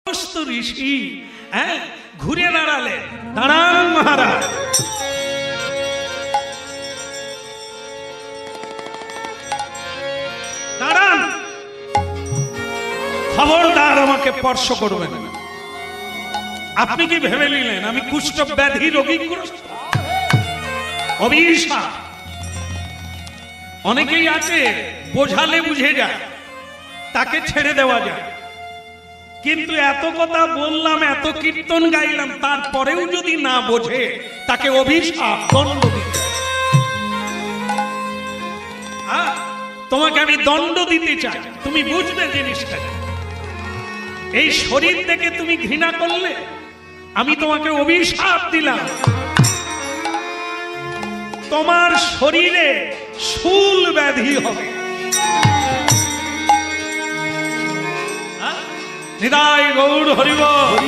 সমস্ত ঋষি ঘুরে দাঁড়ালে, দাঁড়ান মহারাজ। দাঁড়ান, খবরদার আমাকে স্পর্শ করবেন না। আপনি কি ভেবে নিলেন আমি কুষ্ঠ ব্যাধি রোগীগ্রস্ত? অভিশাপ। অনেকেই আছে বোঝালে বুঝে যায়, তাকে ছেড়ে দেওয়া যায়, কিন্তু এত কথা বললাম, এত কীর্তন গাইলাম, তারপরেও যদি না বোঝে তাকে অভিশাপ, দণ্ড দিতে। তোমাকে আমি দণ্ড দিতে চাই, তুমি বুঝবে জিনিসটা। এই শরীর থেকে তুমি ঘৃণা করলে আমি তোমাকে অভিশাপ দিলাম। তোমার শরীরে শূল ব্যাধি হবে। নিতাই গৌর হরি বল।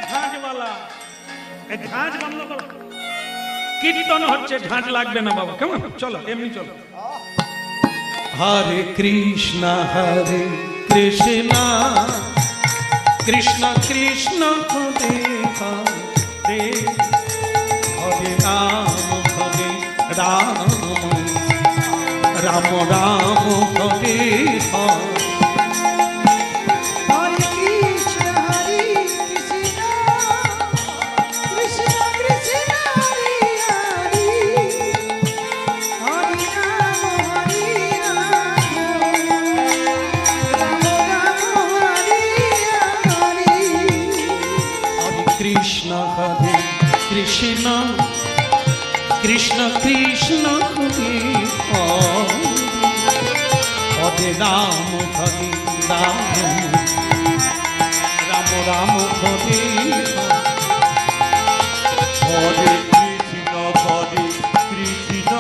ঝাঁঝওয়ালা, ঝাঁঝ বন্ধ করো। কীর্তন হচ্ছে, ঝাঁঝ লাগবে না বাবা, কেমন? চলো এমনি চলো। হরে কৃষ্ণ কৃষ্ণ কৃষ্ণ কৃষ্ণ হরে হরে, হরে রাম রাম রাম হরে হরে। কৃষ্ণ হরে কৃষ্ণ কৃষ্ণ কৃষ্ণ হরে হরে, হরে রাম রাম রাম হরে হরে কৃষ্ণ কৃষ্ণ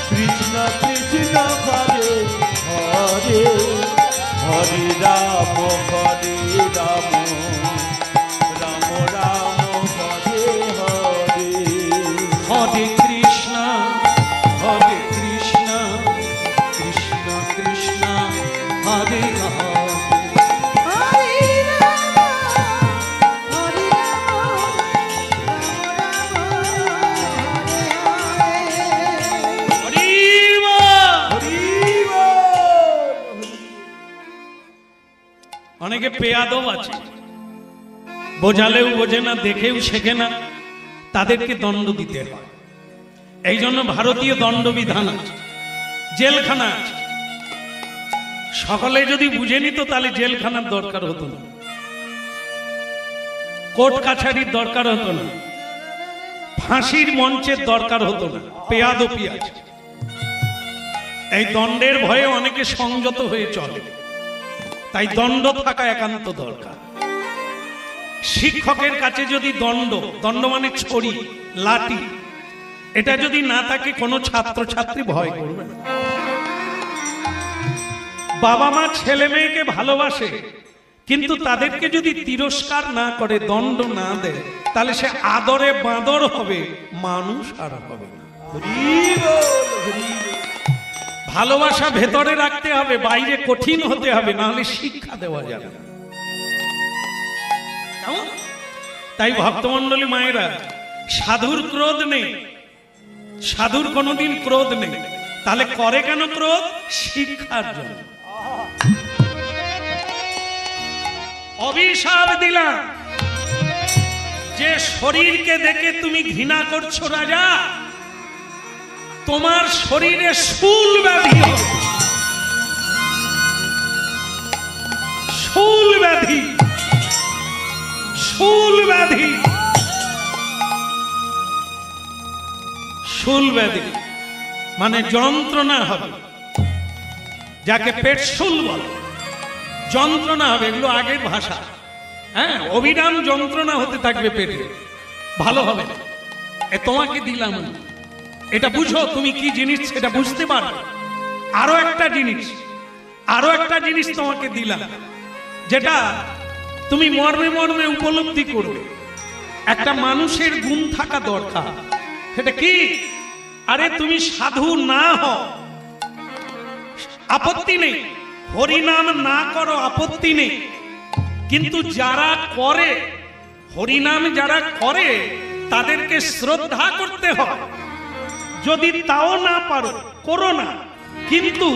কৃষ্ণ কৃষ্ণ হরে হরে, হরে রাম রাম হরে কৃষ্ণ কৃষ্ণ কৃষ্ণ হরে হরে, অনেকে পেয়াদব আছে, বোঝালেও বোঝে না, দেখেও শেখে না, তাদেরকে দণ্ড দিতে হয়। এই জন্য ভারতীয় দণ্ডবিধান আছে, জেলখানা আছে। সকলে যদি বুঝে নিত তাহলে জেলখানার দরকার হতো না, কোর্ট কাছারির দরকার হতো না, ফাঁসির মঞ্চের দরকার হতো না। পেয়াদপি আছে, এই দণ্ডের ভয়ে অনেকে সংযত হয়ে চলে, তাই দণ্ড থাকা একান্ত দরকার। শিক্ষকের কাছে যদি দণ্ড মানে ছড়ি, লাঠি, এটা যদি না থাকে কোনো ছাত্র ছাত্রী ভয় করবে না। বাবা মা ছেলে মেয়েকে ভালোবাসে, কিন্তু তাদেরকে যদি তিরস্কার না করে, দণ্ড না দেয়, তাহলে সে আদরে বাঁদর হবে, মানুষ আর হবে না। ভালোবাসা ভেতরে রাখতে হবে, বাইরে কঠিন হতে হবে, না হলে শিক্ষা দেওয়া যাবে না। তাই ভক্তমন্ডলী মায়েরা, সাধুর ক্রোধ নেই, সাধুর কোনোদিন ক্রোধ নেই। তাহলে করে কেন ক্রোধ? শিক্ষার জন্য। অভিশাপ দিলাম যে শরীরকে দেখে তুমি ঘৃণা করছো রাজা, তোমার শরীরে শূল ব্যাধি হবে। শূল ব্যাধি, শূল ব্যাধি, শূল ব্যাধি মানে যন্ত্রণা হবে, যাকে পেটশূল বলে। যন্ত্রণা হবে, এগুলো আগের ভাষা। অবিরাম যন্ত্রণা হতে থাকবে পেটে, ভালো হবে না। তোমাকে দিলাম, এটা বুঝো তুমি কি জিনিস, সেটা বুঝতে পারো। আরো একটা জিনিস তোমাকে দিলাম, যেটা তুমি মর্মে মর্মে উপলব্ধি করবে। একটা মানুষের গুণ থাকা দরকার, সেটা কি? আরে তুমি সাধু না হও আপত্তি নেই, হরিনাম না করো আপত্তি নেই, কিন্তু যারা করে হরিনাম যারা করে তাদেরকে শ্রদ্ধা করতে হয়। যদি তাও না পারো করো না, কিন্তু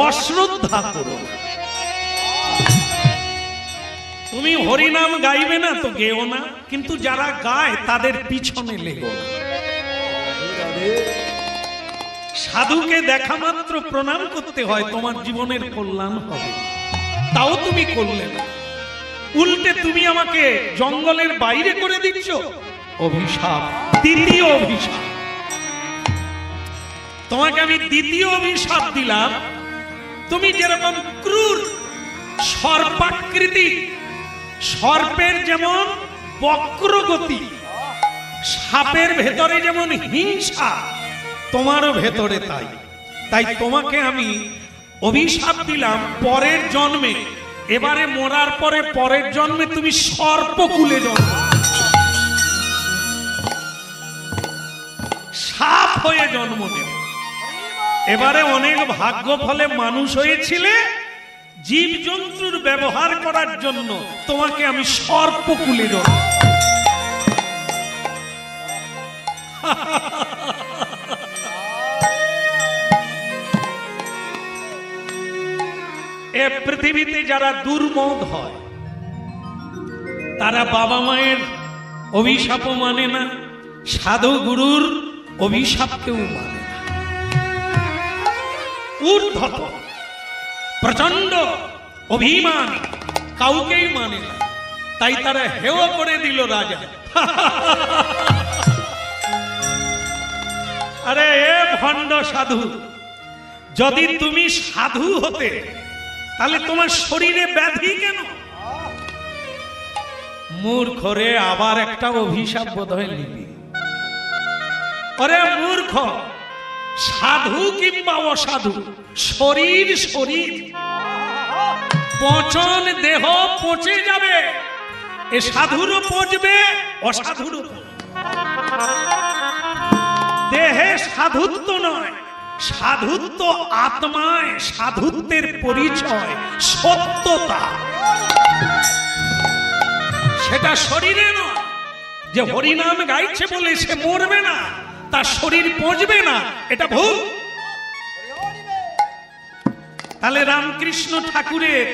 অশ্রদ্ধা করো না। তুমি হরিনাম গাইবে না তো গেও না, কিন্তু যারা গায় তাদের পিছনে লেগো না। সাধুকে দেখা মাত্র প্রণাম করতে হয়, তোমার জীবনের কল্যাণ হবে, তাও তুমি করলে না। উল্টে তুমি আমাকে জঙ্গলের বাইরে করে দিচ্ছ, অভিশাপ, দ্বিতীয় অভিশাপ। তোমাকে আমি দ্বিতীয় অভিশাপ দিলাম। তুমি যেরকম ক্রূর সর্পাকৃতি, সর্পের যেমন বক্রগতি, সাপের ভেতরে যেমন হিংসা, তোমারও ভেতরে তাই। তাই তোমাকে আমি অভিশাপ দিলাম পরের জন্মে, এবারে মরার পরে পরের জন্মে তুমি সর্পকুলে জন্ম, সাপ হয়ে জন্ম নেবে। এবারে অনেক ভাগ্য ফলে মানুষ হয়েছিলে, জীবজন্তুর ব্যবহার করার জন্য তোমাকে আমি সর্পকুলে জন্ম। এ পৃথিবীতে যারা দুর্মত হয় তারা বাবা মায়ের অভিশাপও মানে না, সাধু গুরুর অভিশাপকেও মানে না। ঊর্ধ্বত প্রচন্ড অভিমান, কাউকেই মানে না, তাই তারা হেয় করে দিল রাজা। আরে এ ভণ্ড সাধু, যদি তুমি সাধু হতে তাহলে তোমার শরীরে ব্যাধি কেন? মূর্খ রে, আবার একটা অভিশাপ বোধহয় নিবি। আরে মূর্খ, সাধু কিংবা অসাধু, শরীর শরীর, পচন দেহ পচে যাবে। এ সাধুরও পচবে, অসাধুরও পচবে। দেহে সাধুত্ব নয়, সাধুত্ব আত্মায়, সাধুত্বের পরিচয় সত্যতা, সেটা শরীরে নয়। যে হরিনাম গাইছে বলে সে মরবে না, তার শরীর পচবে না, এটা ভুল। তাহলে রামকৃষ্ণ ঠাকুরের,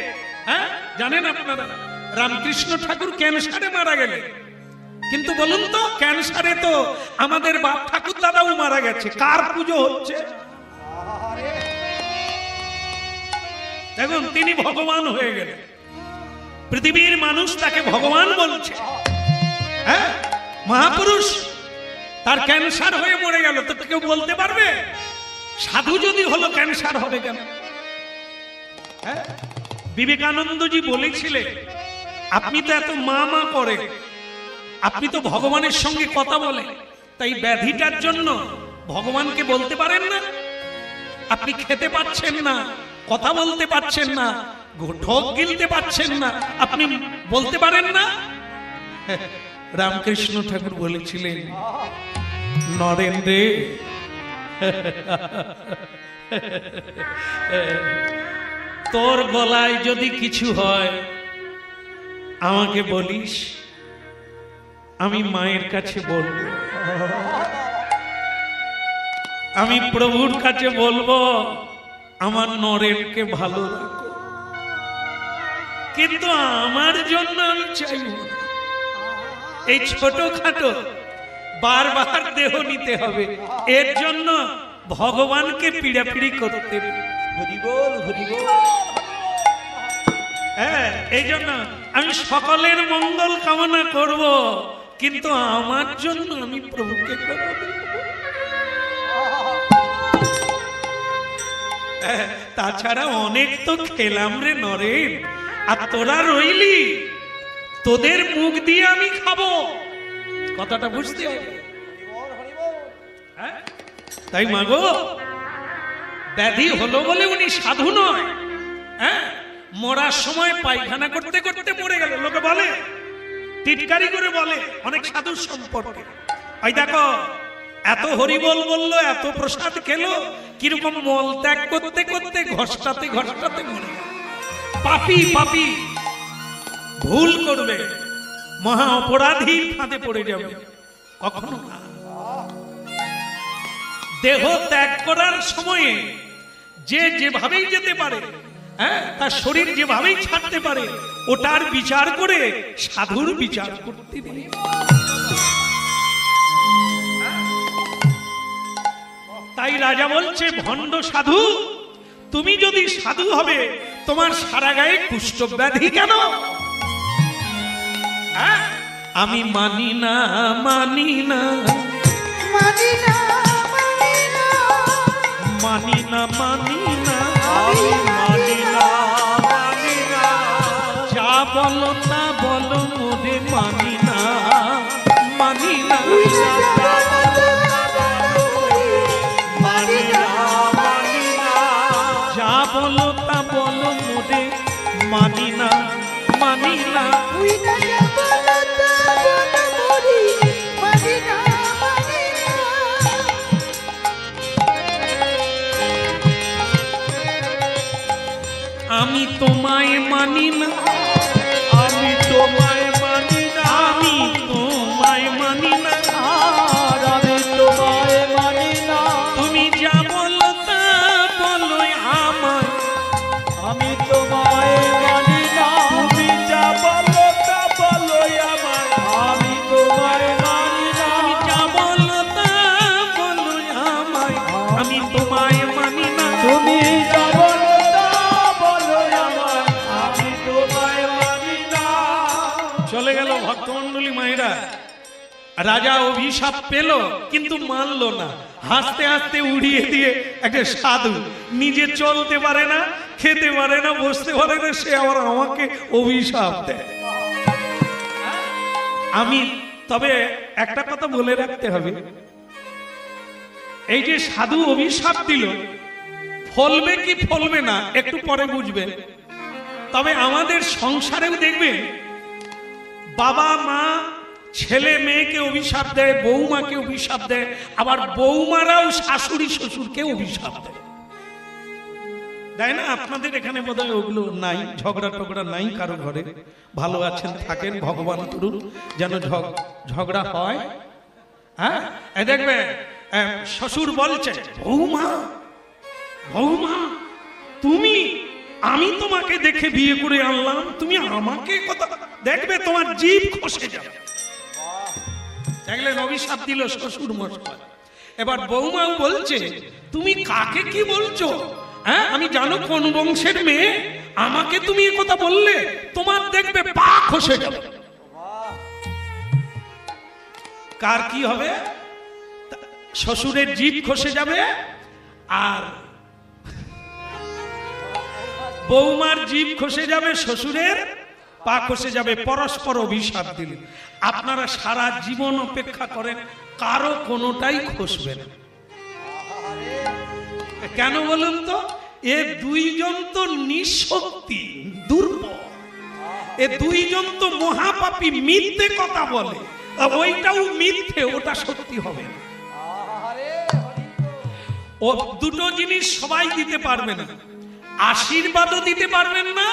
জানেন আপনারা রামকৃষ্ণ ঠাকুর ক্যান্সারে মারা গেলেন, কিন্তু বলুন তো ক্যান্সারে তো আমাদের বাপ ঠাকুর দাদাও মারা গেছে, কার পুজো হচ্ছে? দেখুন তিনি ভগবান হয়ে গেলেন, পৃথিবীর মানুষ তাকে ভগবান বলছে। হ্যাঁ, মহাপুরুষ, তার ক্যান্সার হয়ে মরে গেল, তো কেউ বলতে পারবে? সাধু যদি হলো ক্যান্সার হবে কেন? বিবেকানন্দজি বলেছিলেন, আপনি তো এত মা মা করে, আপনি তো ভগবানের সঙ্গে কথা বলেন, তাই ব্যাধিটার জন্য ভগবানকে বলতে পারেন না? আপনি খেতে পাচ্ছেন না, কথা বলতে পাচ্ছেন না, ঢোক গিলতে পাচ্ছেন না, আপনি বলতে পারেন না? রামকৃষ্ণ ঠাকুর বলেছিলেন, নরেন্দ্রে, তোর গলায় যদি কিছু হয় আমাকে বলিস, আমি মায়ের কাছে বলবো, আমি প্রভুর কাছে বলবো আমার নরেনকে ভালো রাখো, কিন্তু আমার জন্য আমি চাইব না এই ছোটখাটো বারবার দেহ নিতে হবে, এর জন্য ভগবানকে পিড়াপিড়ি করতে হবে। হ্যাঁ, এই জন্য আমি সকলের মঙ্গল কামনা করব, কিন্তু আমার জন্য আমি প্রভুকে করব। তাছাড়া অনেক তো খেলাম রে নরেন, আর তোরা রইলি, তোদের মুখ দিয়ে আমি খাবো, কথাটা বুঝতে হবে। তাই মাগো, ব্যাধি হলো বলে উনি সাধু নয়। হ্যাঁ, মরার সময় পায়খানা করতে করতে মরে গেল, লোকে বলে, টিটকারি করে বলে অনেক সাধুর সম্পর্কে। ওই দেখো, এত হরিবল বললো, এত প্রসাদ খেলো, কিরকম মল ত্যাগ করতে করতে ঘষ্টাতে ঘষ্টাতে মরে গেল। পাপী পাপী ভুল করবে, মহা অপরাধীর ফাঁদে পড়ে যাবে, কখনো না। দেহ ত্যাগ করার সময়ে যে যেভাবেই যেতে পারে, হ্যাঁ, তার শরীর যেভাবেই ছাড়তে পারে, ওটার বিচার করে সাধুর বিচার করতে দিলে। তাই রাজা বলছে, ভণ্ড সাধু, তুমি যদি সাধু হবে, তোমার সারা গায়ে কুষ্ঠ ব্যাধি কেন? আমি মানি না, মানি না, মানি না, মানি না, মানি না, মানি না, আমি মানি না, মানি না, যা বলো তা বলো মোরে, মানি না, মানি না, মানি না, মানি না, যা বলো তা বলো মোরে, মানি না, মানি না। ওই না যা বলো তা বলো মোরে, মানি না, মানি না। আমি তোমায় মানি না, আমি তোমায় মানি না, আমি তোমায় মানি না, আর আমি তোমায় মানি না, তুমি যা বলো তা বলো আমায়, আমি তোমায় মানি না, তুমি যা বলো তা বলো আমায়, আমি তোমায় মানি না, তুমি যা বলো তা বলো আমায়, আমি তোমায় মানি না। তুমি যা বলো তা বলো আমায়, আমি তোমায় মানি না। চলে গেল ভক্তমন্ডলী মায়েরা। রাজা অভিশাপ পেল কিন্তু মানলো না, হাসতে হাসতে উড়িয়ে দিয়ে একটা সাধু, নিজে চলতে পারে না, খেতে পারে না, বসতে পারে না, সে আবার আমাকে অভিশাপ দেয়। আমি তবে একটা কথা বলে রাখতে হবে, এই যে সাধু অভিশাপ দিল, ফলবে কি ফলবে না একটু পরে বুঝবেন। তবে আমাদের সংসারেও দেখবেন, বাবা মা ছেলে মেয়েকে অভিশাপ দেয়, বৌমাকে অভিশাপ দেয়, আবার বৌমারাও শাশুড়ি শ্বশুরকে অভিশাপ দেয়, তাই না? আপনাদের এখানে বোধহয় ওগুলো নাই, ঝগড়া টগড়া নাই কারো ঘরে, ভালো আছেন থাকেন, ভগবান করুন যেন ঝগড়া হয়। হ্যাঁ, এই দেখবে শ্বশুর বলছে, বৌমা বৌমা তুমি, আমি তোমাকে দেখে বিয়ে করে আনলাম, তুমি আমাকে কথা, দেখবে তোমার জিভ খসে যাবে। দেখলেন, অভিশাপ দিল শ্বশুর মশাই। এবার বৌমাও বলছে, তুমি কাকে কি বলছো? হ্যাঁ, আমি জানো কোন বংশের মেয়ে, আমাকে তুমি এ কথা বললে, তোমার দেখবে পা খসে যাবে। কার কি হবে? শ্বশুরের জিভ খসে যাবে, আর বৌমার জিভ খসে যাবে, শ্বশুরের পা খসে যাবে। পরস্পর অভিশাপ দিল। আপনারা সারা জীবন অপেক্ষা করেন, কারো কোনোটাই খসবে না। কেন বলুন তো? এ দুইজন তো নিঃশক্তি, দুর্বল, এ দুইজন তো মহাপাপী, মিথ্যে কথা বলে, ওইটাও মিথ্যে, ওটা সত্যি হবে না। ও দুটো জিনিস সবাই দিতে পারবে না, আশীর্বাদও দিতে পারবেন না,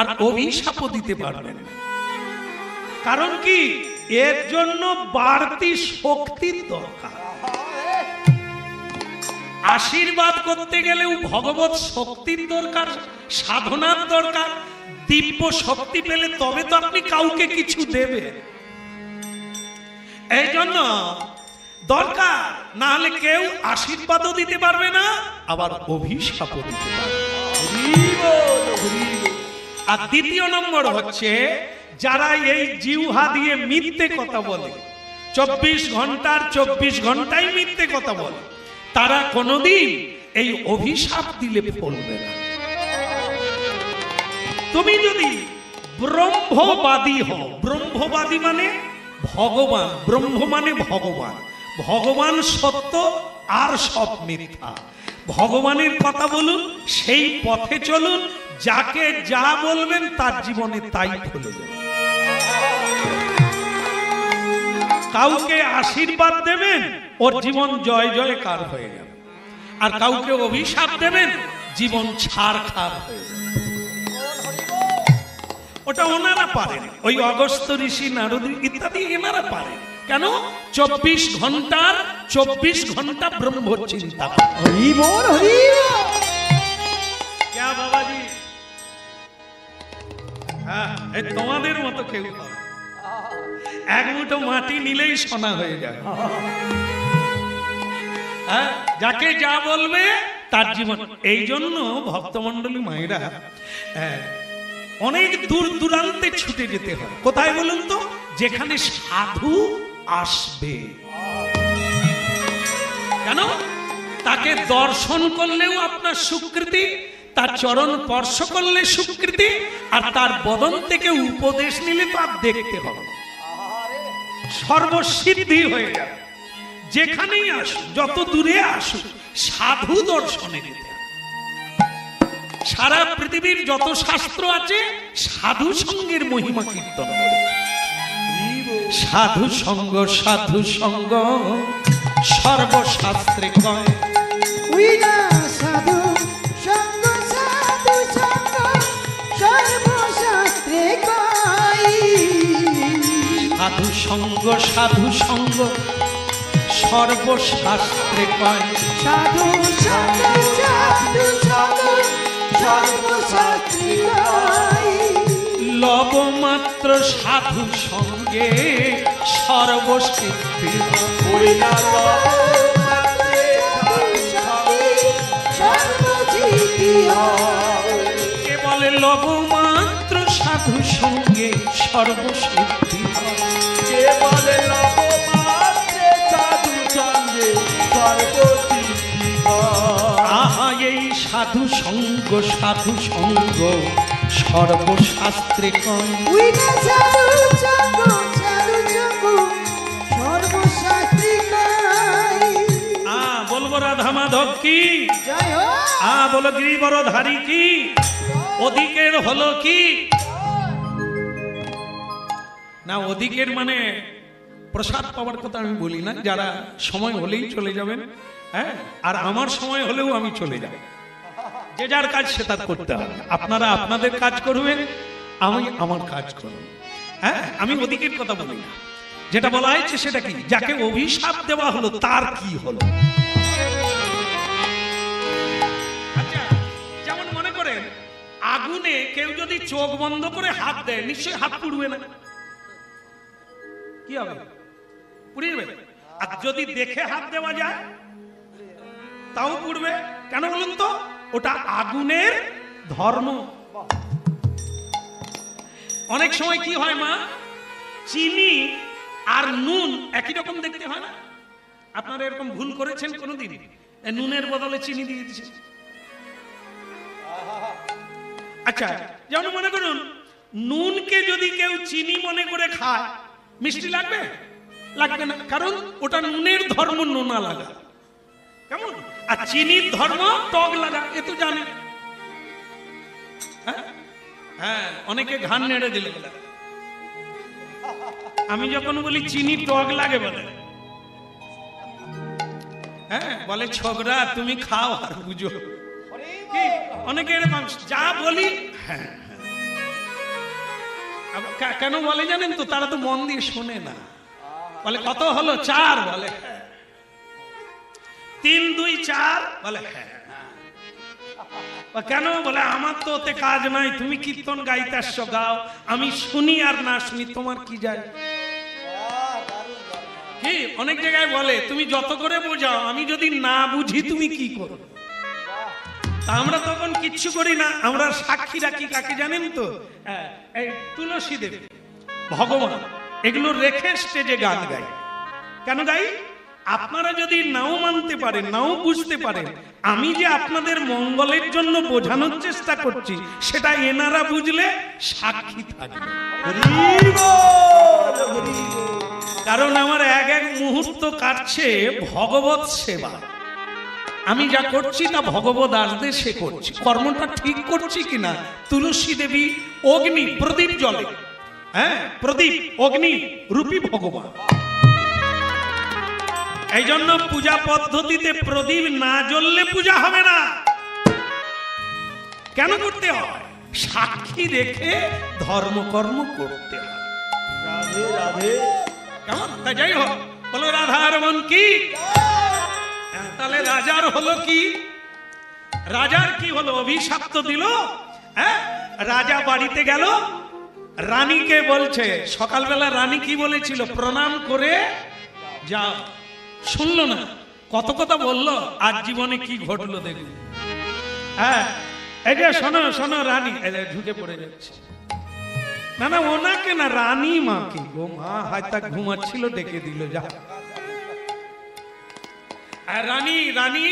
আর অভিশাপও দিতে পারবেন না। কারণ কি? এর জন্য বাড়তি শক্তির দরকার। আশীর্বাদ করতে গেলেও ভগবত শক্তির দরকার, সাধনার দরকার, দিব্য শক্তি পেলে তবে তো আপনি কাউকে কিছু দেবে। এই জন্য দরকার, না হলে কেউ আশীর্বাদও দিতে পারবে না, আবার অভিশাপও দিতে পারবে। আর দ্বিতীয় নম্বর হচ্ছে, যারা এই জিহ্বা দিয়ে মিথ্যে কথা বলে, 24 ঘন্টার 24 ঘন্টাই মিথ্যে কথা বলে, তারা কোনোদিন এই অভিশাপ দিলে ফলবে না। তুমি যদি ব্রহ্মবাদী হও, ব্রহ্মবাদী মানে ভগবান, ব্রহ্ম মানে ভগবান, ভগবান সত্য আর সব মিথ্যা, ভগবানের কথা বলুন, সেই পথে চলুন, যাকে যা বলবেন তার জীবনে তাই ফলে যাবে। কাউকে আশীর্বাদ দেবেন, ওর জীবন জয় জয়কার হয়ে যাবে, আর কাউকে অভিশাপ দেবেন, জীবন ছাড়খাড় হয়ে যাবে। ওনারা পারেন, ওই অগস্ত্য ঋষি, নারদ ইত্যাদি এনারা পারেন। কেন? 24 ঘন্টা ব্রহ্ম চিন্তা। হরি বল, হরি বল। ক্যা বাবাজি? হ্যাঁ, এই তোমাদের মতো কেউ নয়। এক মুঠো মাটি নিলেই সোনা হয়ে যায়। হ্যাঁ, যাকে যা বলবে তার জীবন। এই জন্য ভক্তমন্ডলী মায়েরা অনেক দূর দূরান্তে ছুটে যেতে হয়। কোথায় বলুন তো? যেখানে সাধু আসবে। কেন? তাকে দর্শন করলেও আপনার স্বীকৃতি, তার চরণ স্পর্শ করলে স্বীকৃতি, আর তার বদন থেকে উপদেশ নিলে তো আর দেখতে হবে, সর্বসিদ্ধি হয়ে যাবে। যেখানেই আসুক, যত দূরে আসুক, সাধু দর্শনে যেতে হবে। সারা পৃথিবীর যত শাস্ত্র আছে সাধু সঙ্গের মহিমা কীর্তন করে। সাধু সঙ্গ সর্বশাস্ত্রে কয়। ওই না সাধু সঙ্গ সর্বশাস্ত্রে কয়। সাধু সঙ্গ সর্বশাস্ত্রে কয়। সাধু সঙ্গ সর্বশাস্ত্রে কয়। লবমাত্র সাধু সঙ্গে সর্বসিদ্ধি। ওই না কে বলে লবমাত্র সাধু সঙ্গে সর্বসিদ্ধি? কে বলে লবমাত্রে সাধু সঙ্গে সর্বসিদ্ধি হয়। আহা, এই সাধু সঙ্গ সর্বশাস্ত্রে কয়। ওই না সাধু সঙ্গ সর্বশাস্ত্রে কয়। বলবো রাধা মাধব কি? জয় হোক। বলো গিরিবরধারী কি? ওদিকের হলো কি না? ওদিকের মানে প্রসাদ পাওয়ার কথা আমি বলি না, যারা সময় হলেই চলে যাবেন। হ্যাঁ, আর আমার সময় হলেও আমি চলে যাব। যে যার কাজ সে তার করতে হবে। আপনারা আপনাদের কাজ করবেন, আমি আমার কাজ করব। হ্যাঁ, আমি ওদিকের কথা বলি না। যেটা বলা হয়েছে সেটা কি? যাকে অভিশাপ দেওয়া হলো তার কি হলো? আচ্ছা, যেমন মনে করেন আগুনে কেউ যদি চোখ বন্ধ করে হাত দেয়, নিশ্চয়ই হাত পুড়বে না? কি হবে? পুড়ে যাবে। আর যদি দেখে হাত দেওয়া যায় তাও পুড়বে। কেন বলুন তো? ওটা আগুনের ধর্ম। অনেক সময় কি হয় মা, চিনি আর নুন একই রকম দেখতে হয় না? আপনারা এরকম ভুল করেছেন কোনোদিন? নুনের বদলে চিনি দিয়ে দিয়েছেন? আচ্ছা, যেমন মনে করুন নুনকে যদি কেউ চিনি মনে করে খায়, মিষ্টি লাগবে? লাগবে না, কারণ ওটা নুনের ধর্ম নোনা লাগা। কেমন? আর চিনির ধর্ম টক লাগা, এ তো জানে। হ্যাঁ, অনেকে ঘান নেড়ে দিলে বলে। আমি যখন বলি চিনি টক লাগে বলে, হ্যাঁ বলে ছোকরা তুমি খাও আর বুঝো। কি অনেকে এরকম যা বলি হ্যাঁ। কেন বলে জানেন তো? তারা তো মন দিয়ে শোনে না। বলে কত হলো? 4। বলে 3 2 4। বলে হ্যাঁ। কেন? বলে আমার তো ওতে কাজ নাই, তুমি কীর্তন গাইতে আসছো, গাও, আমি শুনি আর না শুনি তোমার কি যায়? কি অনেক জায়গায় বলে তুমি যত করে বোঝাও, আমি যদি না বুঝি তুমি কি করো? আমরা তখন কিচ্ছু করি না, আমরা সাক্ষী রাখি কাকে জানেন তো? এই তুলসী দেব, ভগবান, এগুলো রেখে স্টেজে গান গাই। কেন গাই? আপনারা যদি নাও মানতে পারেন, নাও বুঝতে পারেন, আমি যে আপনাদের মঙ্গলের জন্য বোঝানোর চেষ্টা করছি সেটা এনারা বুঝলে সাক্ষী থাকবে। কারণ আমার এক এক মুহূর্ত কাটছে ভগবত সেবা। আমি যা করছি তা ভগবত আসবে সে করছি, কর্মটা ঠিক করছি কিনা। তুলসী দেবী অগ্নি, প্রদীপ জ্বলে, হ্যাঁ প্রদীপ অগ্নি রূপী ভগবান। এই জন্য পূজা পদ্ধতিতে প্রদীপ না জ্বললে পূজা হবে না। কেন করতে হয়? সাক্ষী রেখে ধর্মকর্ম করতে হয়। রাধে রাধে। কেমন? তা যাই হোক, বলো রাধার মন কি? তাহলে রাজার হলো কি? রাজার কি হলো? অভিশাপ তো দিল। হ্যাঁ, রাজা বাড়িতে গেল, রানীকে বলছে, সকালবেলা রানী কি বলেছিল? প্রণাম করে যাও। শুনলো না, কত কথা বললো, আজ জীবনে কি ঘটলো দেখুন। হ্যাঁ, এই যে শোনো শোনো রানী, ঢুকে পড়ে যাচ্ছে। না না, ওনাকে না, রানী মাকে। ও মা হয়তো ঘুমাচ্ছিল, ডেকে দিল। যা রানী, রানী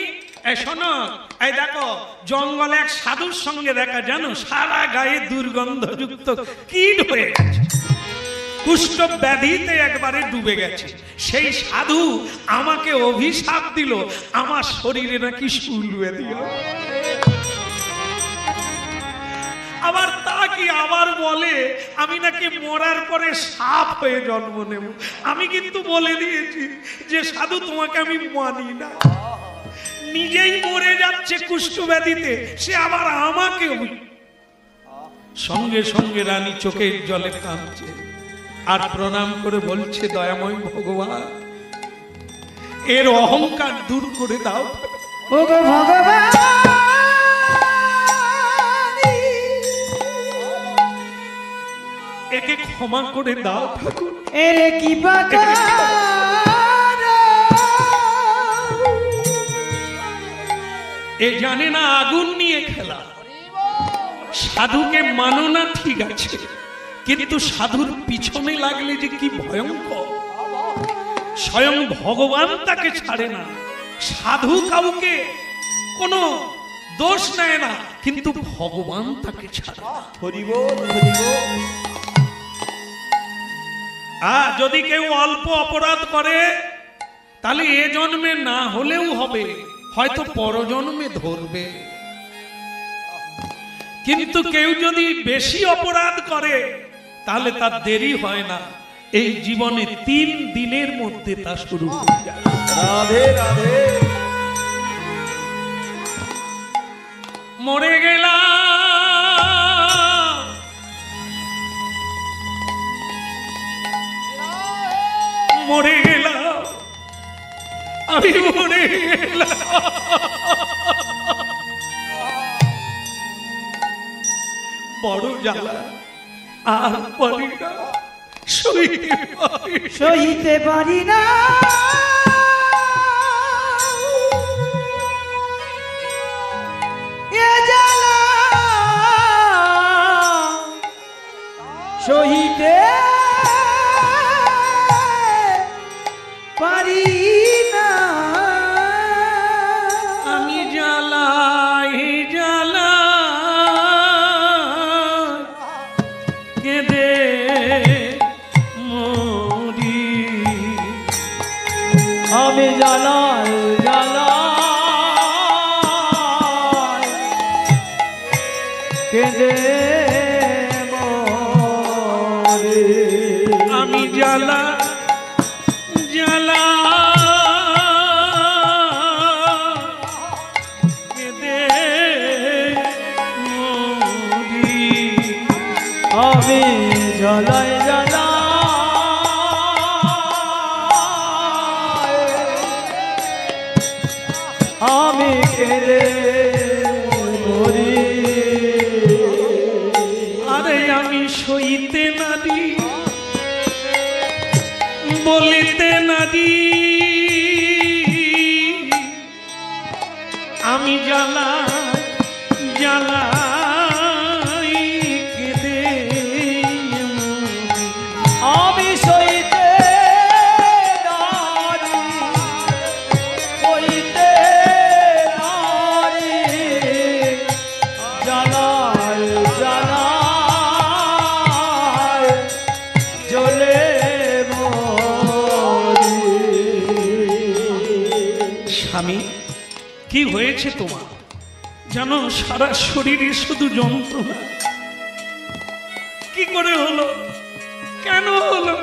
শোনো, এই দেখো জঙ্গলে এক সাধুর সঙ্গে দেখা, জানো সারা গায়ে দুর্গন্ধযুক্ত কীট হয়ে গেছে, কুষ্ঠ ব্যাধিতে একবারে ডুবে গেছে। সেই সাধু আমাকে অভিশাপ দিল, আমার শরীরে নাকি শুল ব্যাধি হবে। আবার তা কি, আবার বলে আমি নাকি মরার পরে সাপ হয়ে জন্ম নেব। আমি কিন্তু বলে দিয়েছি যে সাধু তোমাকে আমি মানি না। নিজেই মরে যাচ্ছে কুষ্ঠ ব্যাধিতে, সে আবার আমাকে। সঙ্গে সঙ্গে রানী চোখের জলে কাঁদছে আর প্রণাম করে বলছে, দয়াময় ভগবান, এর অহংকার দূর করে দাও। ওগো ভগবান, একে ক্ষমা করে দাও ঠাকুর। এর কি বাকার, এ জানে না আগুন নিয়ে খেলা। সাধুকে মানো না ঠিক আছে, কিন্তু সাধুর পিছনে লাগলে যে কি ভয়ঙ্কর। স্বয়ং ভগবান তাকে ছাড়ে না। সাধু কাউকে কোনো দোষ নেয় না, কিন্তু ভগবান তাকে ছাড়ে না। হরি বল, হরি বল। যদি কেউ অল্প অপরাধ করে, তাহলে এ জন্মে না হলেও হবে, হয়তো পরজন্মে ধরবে। কিন্তু কেউ যদি বেশি অপরাধ করে, তাহলে তার দেরি হয় না, এই জীবনে 3 দিনের মধ্যে তা শুরু হয়ে যায়। রাধে রাধে। মরে গেলাম, মরে গেলাম, আমি মরে গেলাম। বড় জ্বালা, আর পারি না, সইতে পারি না। এ জ্বালা সইতে পারি না। আমি জ্বালাই জ্বালা কেঁদে মরি। আমি জ্বালাই জ্বালাই কেঁদে মরি। আমি জ্বালা জ্বালা কেঁদে মরি। আমি জ্বালাই জ্বালাই আমি কেঁদে মরি। আরে আমি সইতে নারি, বলিতে নারি, আমি জ্বালা জ্বালা কেঁদে আমি সইতে নারি, সইতে নারি, জ্বালায় জ্বালায় জ্বলে মরি। স্বামী, কি হয়েছে তোমার? জানো সারা শরীরে শুধু যন্ত্রণা। কি করে হলো? কেন হলো?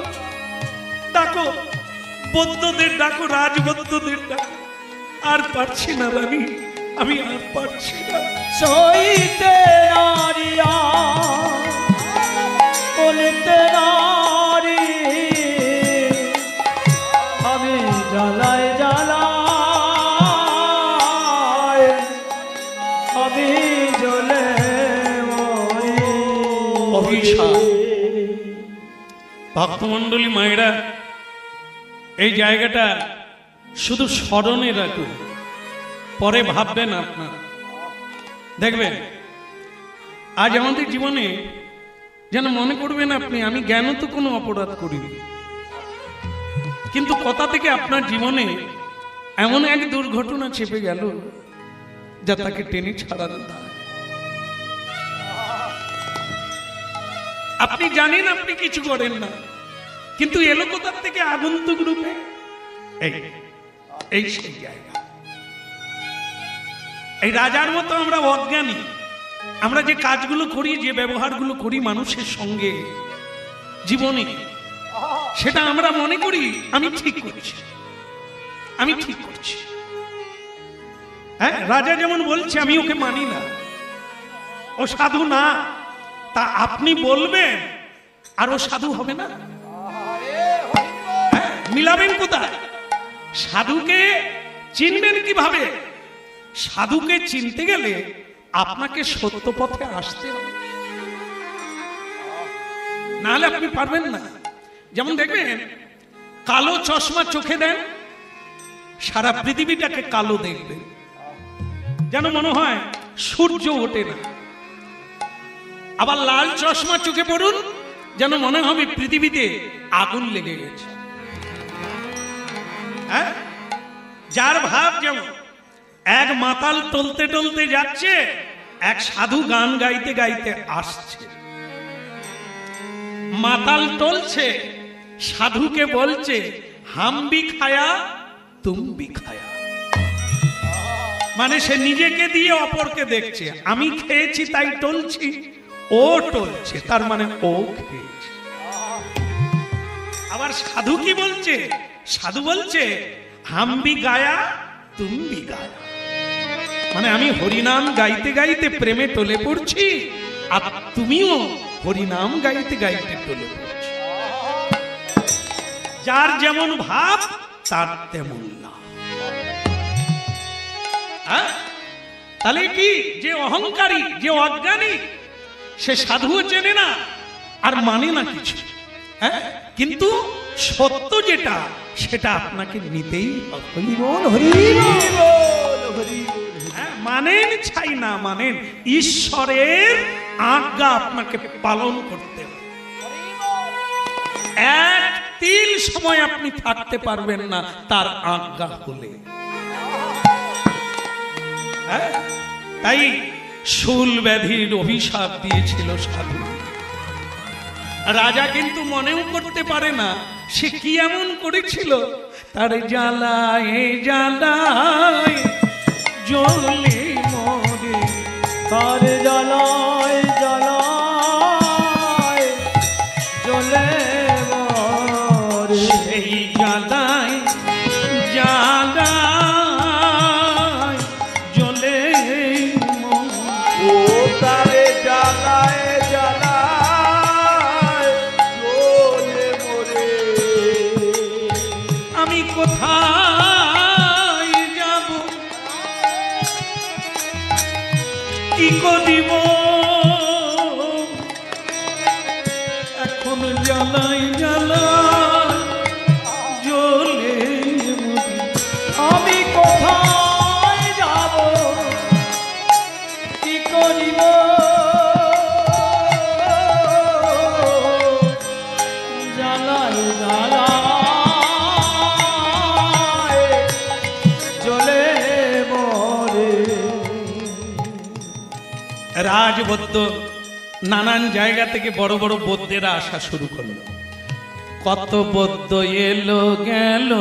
ডাকো, বৌদ্ধদের ডাকো, রাজবৌদ্ধদের ডাকো। আর পারছি না রানী, আমি আর পারছি না। সইতে নারিয়া বলিতে নারী আমি জ্বালায় জ্বালায় আমি জ্বলে মরি। অভিশাপ। ভক্তমণ্ডলী মায়েরা, এই জায়গাটা শুধু স্মরণে রাখুন, পরে ভাববেন আপনার। দেখবেন আজ আমাদের জীবনে যেন মনে করবেন আপনি আমি জ্ঞান তো কোনো অপরাধ করিনি, কিন্তু কথা থেকে আপনার জীবনে এমন এক দুর্ঘটনা চেপে গেল যা তাকে টেনে ছাড়ানো দায়। আপনি জানেন আপনি কিছু করেন না, কিন্তু এলো কোথার থেকে আগন্তুক রূপে। এই সেই জায়গা। এই রাজার মতো আমরা অজ্ঞানী, আমরা যে কাজগুলো করি, যে ব্যবহারগুলো করি মানুষের সঙ্গে জীবনে, সেটা আমরা মনে করি আমি ঠিক করছি, আমি ঠিক করছি। হ্যাঁ, রাজা যেমন বলছে আমি ওকে মানি না, ও সাধু না, তা আপনি বলবেন আর ও সাধু হবে না? হ্যাঁ, মিলাবেন কোথায়? সাধুকে চিনবেন কিভাবে? সাধুকে চিনতে গেলে আপনাকে সত্য পথে আসতে হবে, নাহলে আপনি পারবেন না। যেমন দেখবেন কালো চশমা চোখে দেন, সারা পৃথিবীটাকে কালো দেখবেন, যেন মনে হয় সূর্য ওঠে না। আবার লাল চশমা চোখে পড়ুন, যেন মনে হবে পৃথিবীতে আগুন লেগে গেছে। হ্যাঁ, যার ভাব যেমন। এক মাতাল টলতে টলতে যাচ্ছে, এক সাধু গান গাইতে গাইতে আসছে। মাতাল টলছে, সাধুকে বলছে হাম ভি খায়া তুম ভি খায়া, মানে সে নিজেকে দিয়ে অপরকে দেখছে। আমি খেয়েছি তাই টলছি, ও টলছে তার মানে ও খেয়েছে। আবার সাধু কি বলছে? সাধু বলছে হাম ভি গায়া তুম ভি গায়া, মানে আমি হরিনাম গাইতে গাইতে প্রেমে টলে পড়ছি, আর তুমিও হরিনাম গাইতে গাইতে টলে পড়ছি। যার যেমন ভাব তার তেমন না। তাহলে কি, যে অহংকারী, যে অজ্ঞানী, সে সাধুও চেনে না আর মানে না কিছু। হ্যাঁ, কিন্তু সত্য যেটা সেটা আপনাকে নিতেই হবে। মানেন ছাই না মানেন, ঈশ্বরের আজ্ঞা আপনাকে পালন করতে হবে। এক তিল সময় আপনি থাকতে পারবেন না তার আজ্ঞা হলে। তাই শূল ব্যাধির অভিশাপ দিয়েছিল সাধু। রাজা কিন্তু মনেও করতে পারে না সে কি এমন করেছিল। তার জ্বালায় জ্বালায় জ্বলে মরে, তার জ্বালায় জ্বালায় জ্বলে মরে, সেই জ্বালায় জ্বালায় জ্বলে মরে। ও তারে জ্বালায় জ্বালায় জ্বলে মরে। আমি কোথায় যাব, কি করিব, এখন জ্বালাই জ্বালাই জ্বলে মরি। আমি কোথায় যাব, কি করিব, জ্বালায় জ্বালায় জ্বলে মরে। রাজবদ্ধ নানান জায়গা থেকে বড় বড় বৌদ্ধেরা আসা শুরু করলো। কত বৌদ্ধ এলো গেল,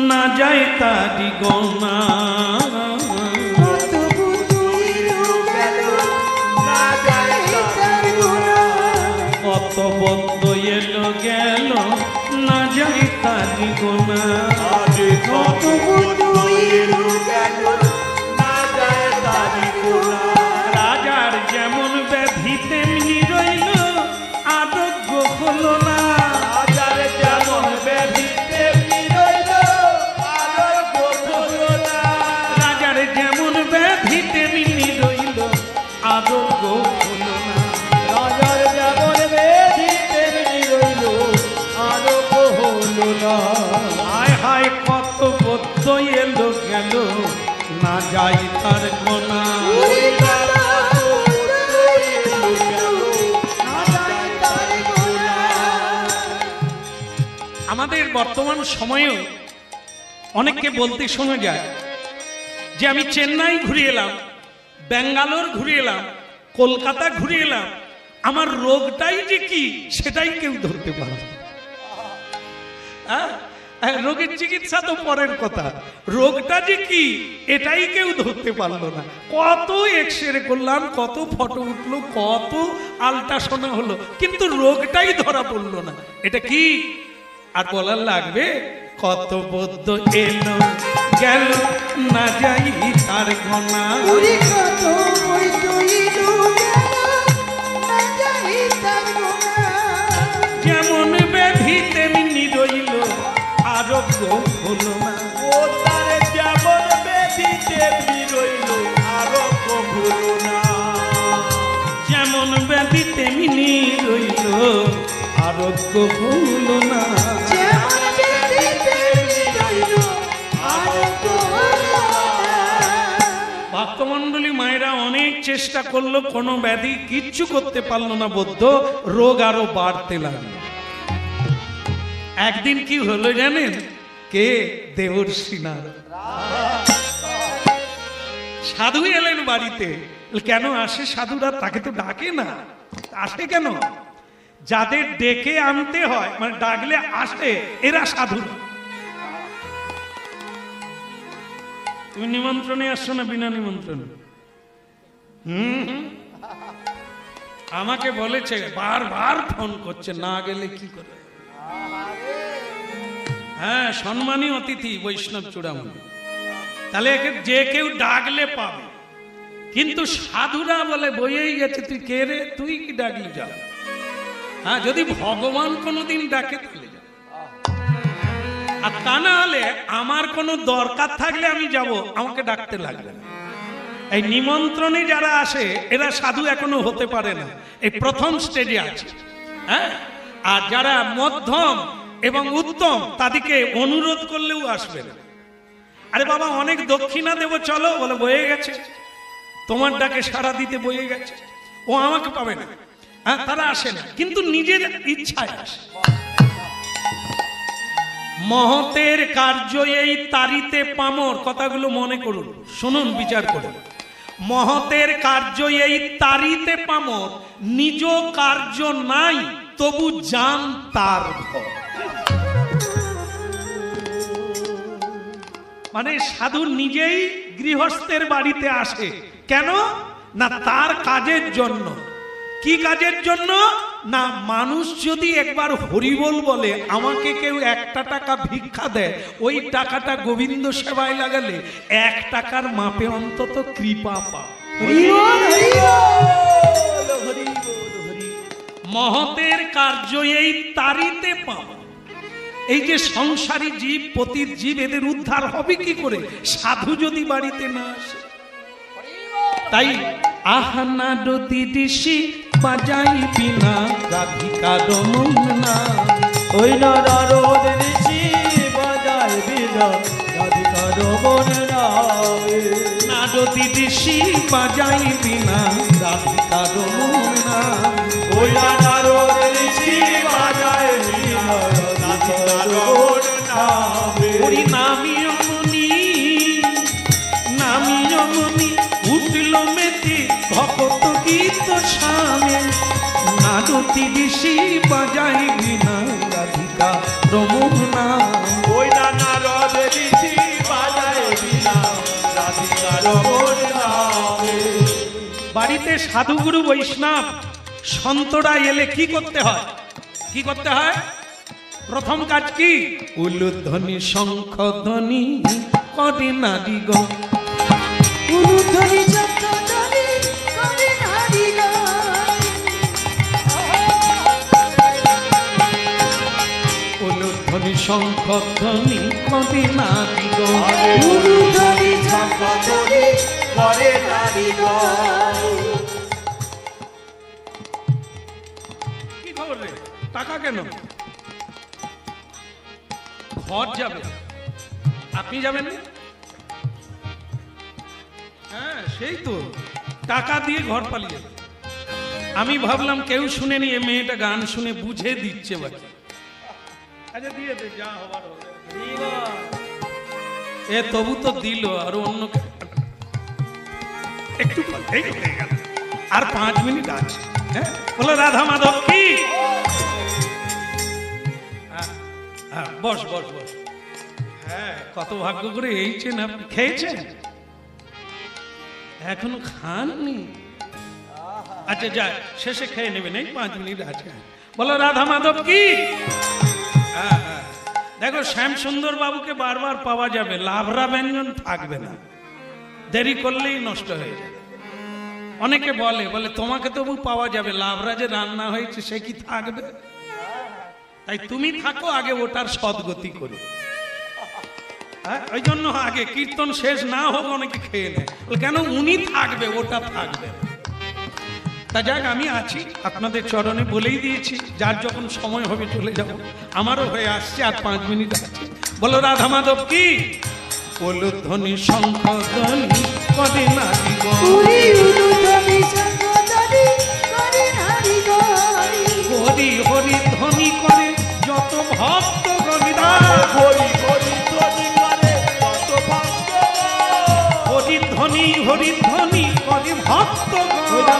না যায় তারি গোনা। কত বুঝিলো গেল না যায় তার গোনা। কত বৌদ্ধ এলো গেল, না যায় তারি গোনা। আজ কত কত বুঝিলো গেল না যায় যাই তার গোনা। ওরে কত পুত্র এলো গেল, না যায় তার গোনা। আমাদের বর্তমান সময়েও অনেককে বলতে শোনা যায় যে আমি চেন্নাই ঘুরে এলাম, ব্যাঙ্গালোর ঘুরে এলাম, কলকাতা ঘুরে এলাম, আমার রোগটাই যে কি সেটাই কেউ ধরতে পারে না। রোগের চিকিৎসা তো পরের কথা, রোগটা যে কি এটাই কেউ ধরতে পারলো না। কত এক্সরে করলাম, কত ফটো উঠলো, কত আল্ট্রাসাউন্ড হলো, কিন্তু রোগটাই ধরা পড়লো না। এটা কি আর বলার লাগবে? কত বদ্ধ এলো গেল, না যাই তার গোনা। ওরে কত বৈদ্য এলো গেল, না যায় তার গোনা। যেমন ব্যাধি তেমনি রইল, আরোগ্য হলো না। ও তারে যেমন বেদি তেমনি রইল, আরোগ্য হলো না। যেমন ব্যাধি তেমনি রইল, আরোগ্য হলো না। যেমন বেদি তেমনি রইল, আরোগ্য হলো না। ভক্তমণ্ডলী মায়েরা অনেক চেষ্টা করলো, কোনো ব্যাধি কিচ্ছু করতে পারলো না বৌদ্ধ, রোগ আরো বাড়তে লাগলো। একদিন কি হলো জানেন? কে? দেবর্ষি নারদ সাধু এলেন বাড়িতে। কেন আসে সাধুরা? তাকে তো ডাকে না, আসে কেন? যাদের ডেকে আনতে হয়, মানে ডাকলে আসে, এরা সাধু। তুমি নিমন্ত্রণে আসছো না বিনা নিমন্ত্রণে? আমাকে বলেছে, বারবার ফোন করছে, না গেলে কি করে? হ্যাঁ, সম্মানী অতিথি বৈষ্ণব চূড়ামণি, তাহলে একে যে কেউ ডাকলে পাবে। কিন্তু সাধুরা বলে বইয়েই গেছে, তুই কে রে, তুই কি ডাকলি যা। হ্যাঁ, যদি ভগবান কোনোদিন ডাকে তাহলে যা, আর তা না হলে আমার কোনো দরকার থাকলে আমি যাব, আমাকে ডাকতে লাগবে না। এই নিমন্ত্রণে যারা আসে এরা সাধু এখনো হতে পারে না, এই প্রথম স্টেজে আছে। হ্যাঁ, আর যারা মধ্যম এবং উত্তম তাদেরকে অনুরোধ করলেও আসবে না। আরে বাবা, অনেক দক্ষিণা দেবো, চলো, বলে বয়ে গেছে, তোমার ডাকে সাড়া দিতে বয়ে গেছে, ও আমাকে পাবে না। হ্যাঁ, তারা আসে না, কিন্তু নিজের ইচ্ছায় আসে। মহতের কার্য এই তারিতে পামর, কথাগুলো মনে করুন, শুনুন, বিচার করুন। মহতের কার্য এই তারিতে পামর, নিজ কার্য নাই তবু জান তার ঘর। মানে সাধু নিজেই গৃহস্থের বাড়িতে আসে, কেন না তার কাজের জন্য। কি কাজের জন্য? না, মানুষ যদি একবার হরিবোল বলে, আমাকে কেউ 1 টাকা ভিক্ষা দেয়, ওই টাকাটা গোবিন্দ সেবায় লাগালে 1 টাকার মাপে অন্তত কৃপা পা। মহতের কার্য এই তারিতে পাওয়া। এই যে সংসারী জীব, পতিত জীব, এদের উদ্ধার হবে কি করে সাধু যদি বাড়িতে না আসে? তাই আহানা দতি ঋষি বাজাই বিনা, রাধিকার মন না। ওই না নারদ ঋষি বাজায় বিনা, রাধিকার মন না। নারদী ঋষি বাজাই বিনা, রাধিকার মন না। ওই না নারদ ঋষি বাজায় বিনা, রাধিকার মন না। ওরি নামি অমনি, নামি অমনি উঠল মেতে ভক্ত গীত সামনে। নারদী ঋষি বাজাই বিনা, রাধিকার মন না। ওই না নারদ ঋষি বাজায় বিনা, রাধিকার মন না। বাড়িতে সাধুগুরু বৈষ্ণব সন্তরা এলে কি করতে হয়? কি করতে হয়? প্রথম কাজ কি? উলুধ্বনি শঙ্খধ্বনি করে নারীগণ। উলুধ্বনি শঙ্খধ্বনি করে নারীগণ। উলুধ্বনি শঙ্খধ্বনি করে নারীগণ। উলুধ্বনি শঙ্খধ্বনি করে নারীগণ। কি খবর রে? টাকা কেন? ঘর যাবে, আপনি যাবেন না? হ্যাঁ সেই তো, টাকা দিয়ে ঘর পালিয়ে। আমি ভাবলাম কেউ শুনেনি, এ মেয়েটা গান শুনে বুঝে দিচ্ছে বাকি। আচ্ছা দিয়ে দে, যা হবার হবে। এ তবু তো দিল, আর অন্য একটু এই হয়ে গেল, আর 5 মিনিট আছে। হ্যাঁ বলো রাধা মাধব কি। হ্যাঁ বস বস বস। হ্যাঁ কত ভাগ্য করে এইছেন আপনি, খেয়েছেন এখনো খাননি? আচ্ছা যা, শেষে খেয়ে নেবেন, এই 5 মিনিট আছে। বলো রাধা মাধব কি। হ্যাঁ হ্যাঁ দেখো, শ্যাম সুন্দর বাবুকে বারবার পাওয়া যাবে, লাভরা ব্যঞ্জন থাকবে না, দেরি করলেই নষ্ট হয়ে যাবে। অনেকে বলে বলে তোমাকে তবু পাওয়া যাবে, লাভরা যে রান্না হয়েছে সে কি থাকবে? তাই তুমি থাকো, আগে ওটার সদ্গতি করি। হ্যাঁ ওই জন্য আগে কীর্তন শেষ না হোক অনেকে খেয়ে নেয়, কেন উনি থাকবে, ওটা থাকবে। তা যাক, আমি আছি আপনাদের চরণে, বলেই দিয়েছি যার যখন সময় হবে চলে যাব। আমারও হয়ে আসছে, আর 5 মিনিট আছে। বলো রাধা মাধব কি। উলুধ্বনি শঙ্খ ধ্বনি করে নারী গো, উরি উলুধ্বনি শঙ্খ ধ্বনি করে নারী গরি। হরি হরি ধ্বনি করে যত ভক্ত গণিদা, হরি হরি ধ্বনি করে যত ভক্ত, হরি ধ্বনি করে ভক্ত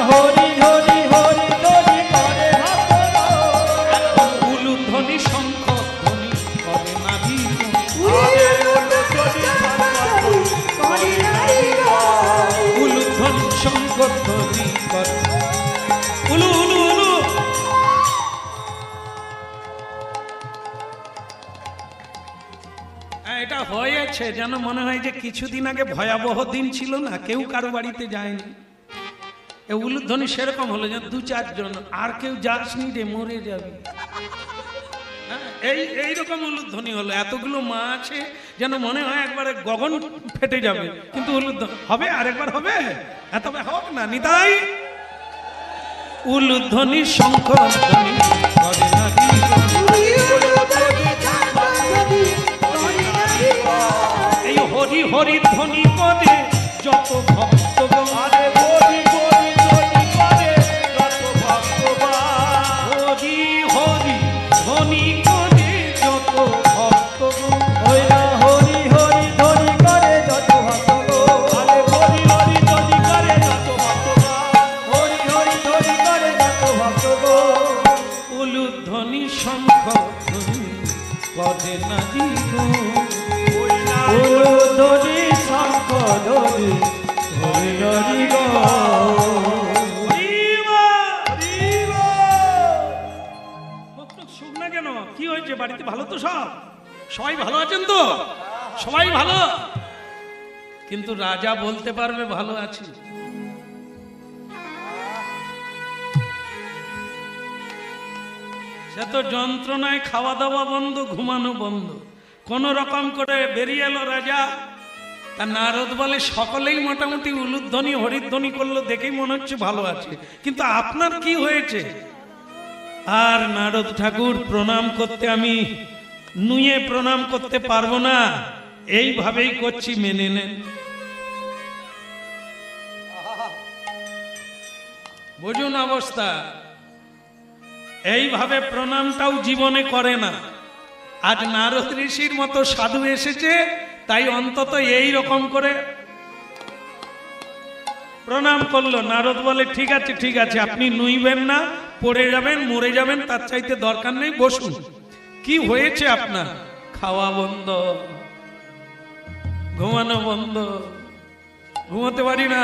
হরি হরি হরি ধ্বনি করে ভক্ত, উলুধ্বনি শঙ্খ ধ্বনি করে নারী গো। উরি উলুধ্বনি শঙ্খ ধ্বনি করে নারী গরি। উলুধ্বনি শঙ্খ ধ্বনি করে উলু উলু উলু। এটা হয়েছে যেন মনে হয় যে কিছুদিন আগে ভয়াবহ দিন ছিল না, কেউ কারো বাড়িতে যায়নি। এ উলুধ্বনি সেরকম হলো যে 2-4 জন, আর কেউ যাসনি রে, মরে যাবি। হ্যাঁ, এইরকম উলুধ্বনি হলো। এতগুলো মা আছে যেন মনে হয় একবারে গগন ফেটে যাবে, কিন্তু উলুধ্বনি হবে, আরেকবার হবে, এত হোক না নিতাই। উলুধ্বনি শঙ্খ ধ্বনি করে নারী গো। উরি উলুধ্বনি শঙ্খ ধ্বনি করে নারী গরি। এই হরি হরি ধ্বনি করে যত ভক্ত গো, আরে হরি হরি ধ্বনি করে যত ভক্তবান, হরি হরি ধ্বনি করে যত ভক্ত গো। ওই না হরি হরি ধ্বনি করে যত ভক্ত, আরে হরি হরি ধ্বনি করে যত ভক্তবান, হরি হরি ধ্বনি করে যত ভক্ত, উলুধ্বনি শঙ্খ ধ্বনি করে নারী গো। ওই না উলুধ্বনি শঙ্খ ধ্বনি হরি হরি গো। শুক না কেন, কি হয়েছে? বাড়িতে ভালো তো সব? সবাই ভালো আছেন তো? সবাই ভালো, কিন্তু রাজা বলতে পারবে ভালো আছি। সে তো যন্ত্রণায় খাওয়া দাওয়া বন্ধ, ঘুমানো বন্ধ, কোন রকম করে বেরিয়ে এলো রাজা। তা নারদ বলে সকলেই মোটামুটি উলুধ্বনি হরিধ্বনি করলো, দেখেই মনে হচ্ছে ভালো আছে, কিন্তু আপনার কি হয়েছে? আর নারদ ঠাকুর, প্রণাম করতে আমি নুয়ে প্রণাম করতে পারবো না, এইভাবেই করছি, মেনে নেন। বুঝুন অবস্থা, এইভাবে প্রণামটাও জীবনে করে না। আজ নারদ ঋষির মতো সাধু এসেছে, তাই অন্তত এই রকম করে প্রণাম করলো। নারদ বলে ঠিক আছে ঠিক আছে, আপনি নুইবেন না, পড়ে যাবেন, মরে যাবেন, তার চাইতে দরকার নেই, বসুন। কি হয়েছে আপনার? খাওয়া বন্ধ, ঘুমানো বন্ধ, ঘুমাতে পারি না,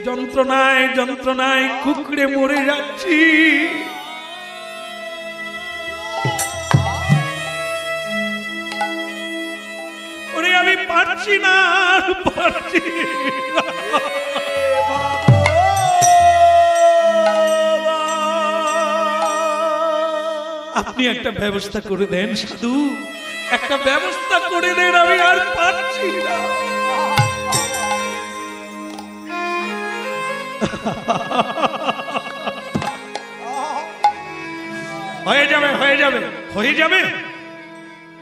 যন্ত্রণায় যন্ত্রণায় কুকড়ে মরে যাচ্ছি। ওরে আমি পারছি না, আর পারছি না। আপনি একটা ব্যবস্থা করে দেন সাধু, একটা ব্যবস্থা করে দেন, আমি আর পারছি না। হয়ে যাবে হয়ে যাবে হয়ে যাবে।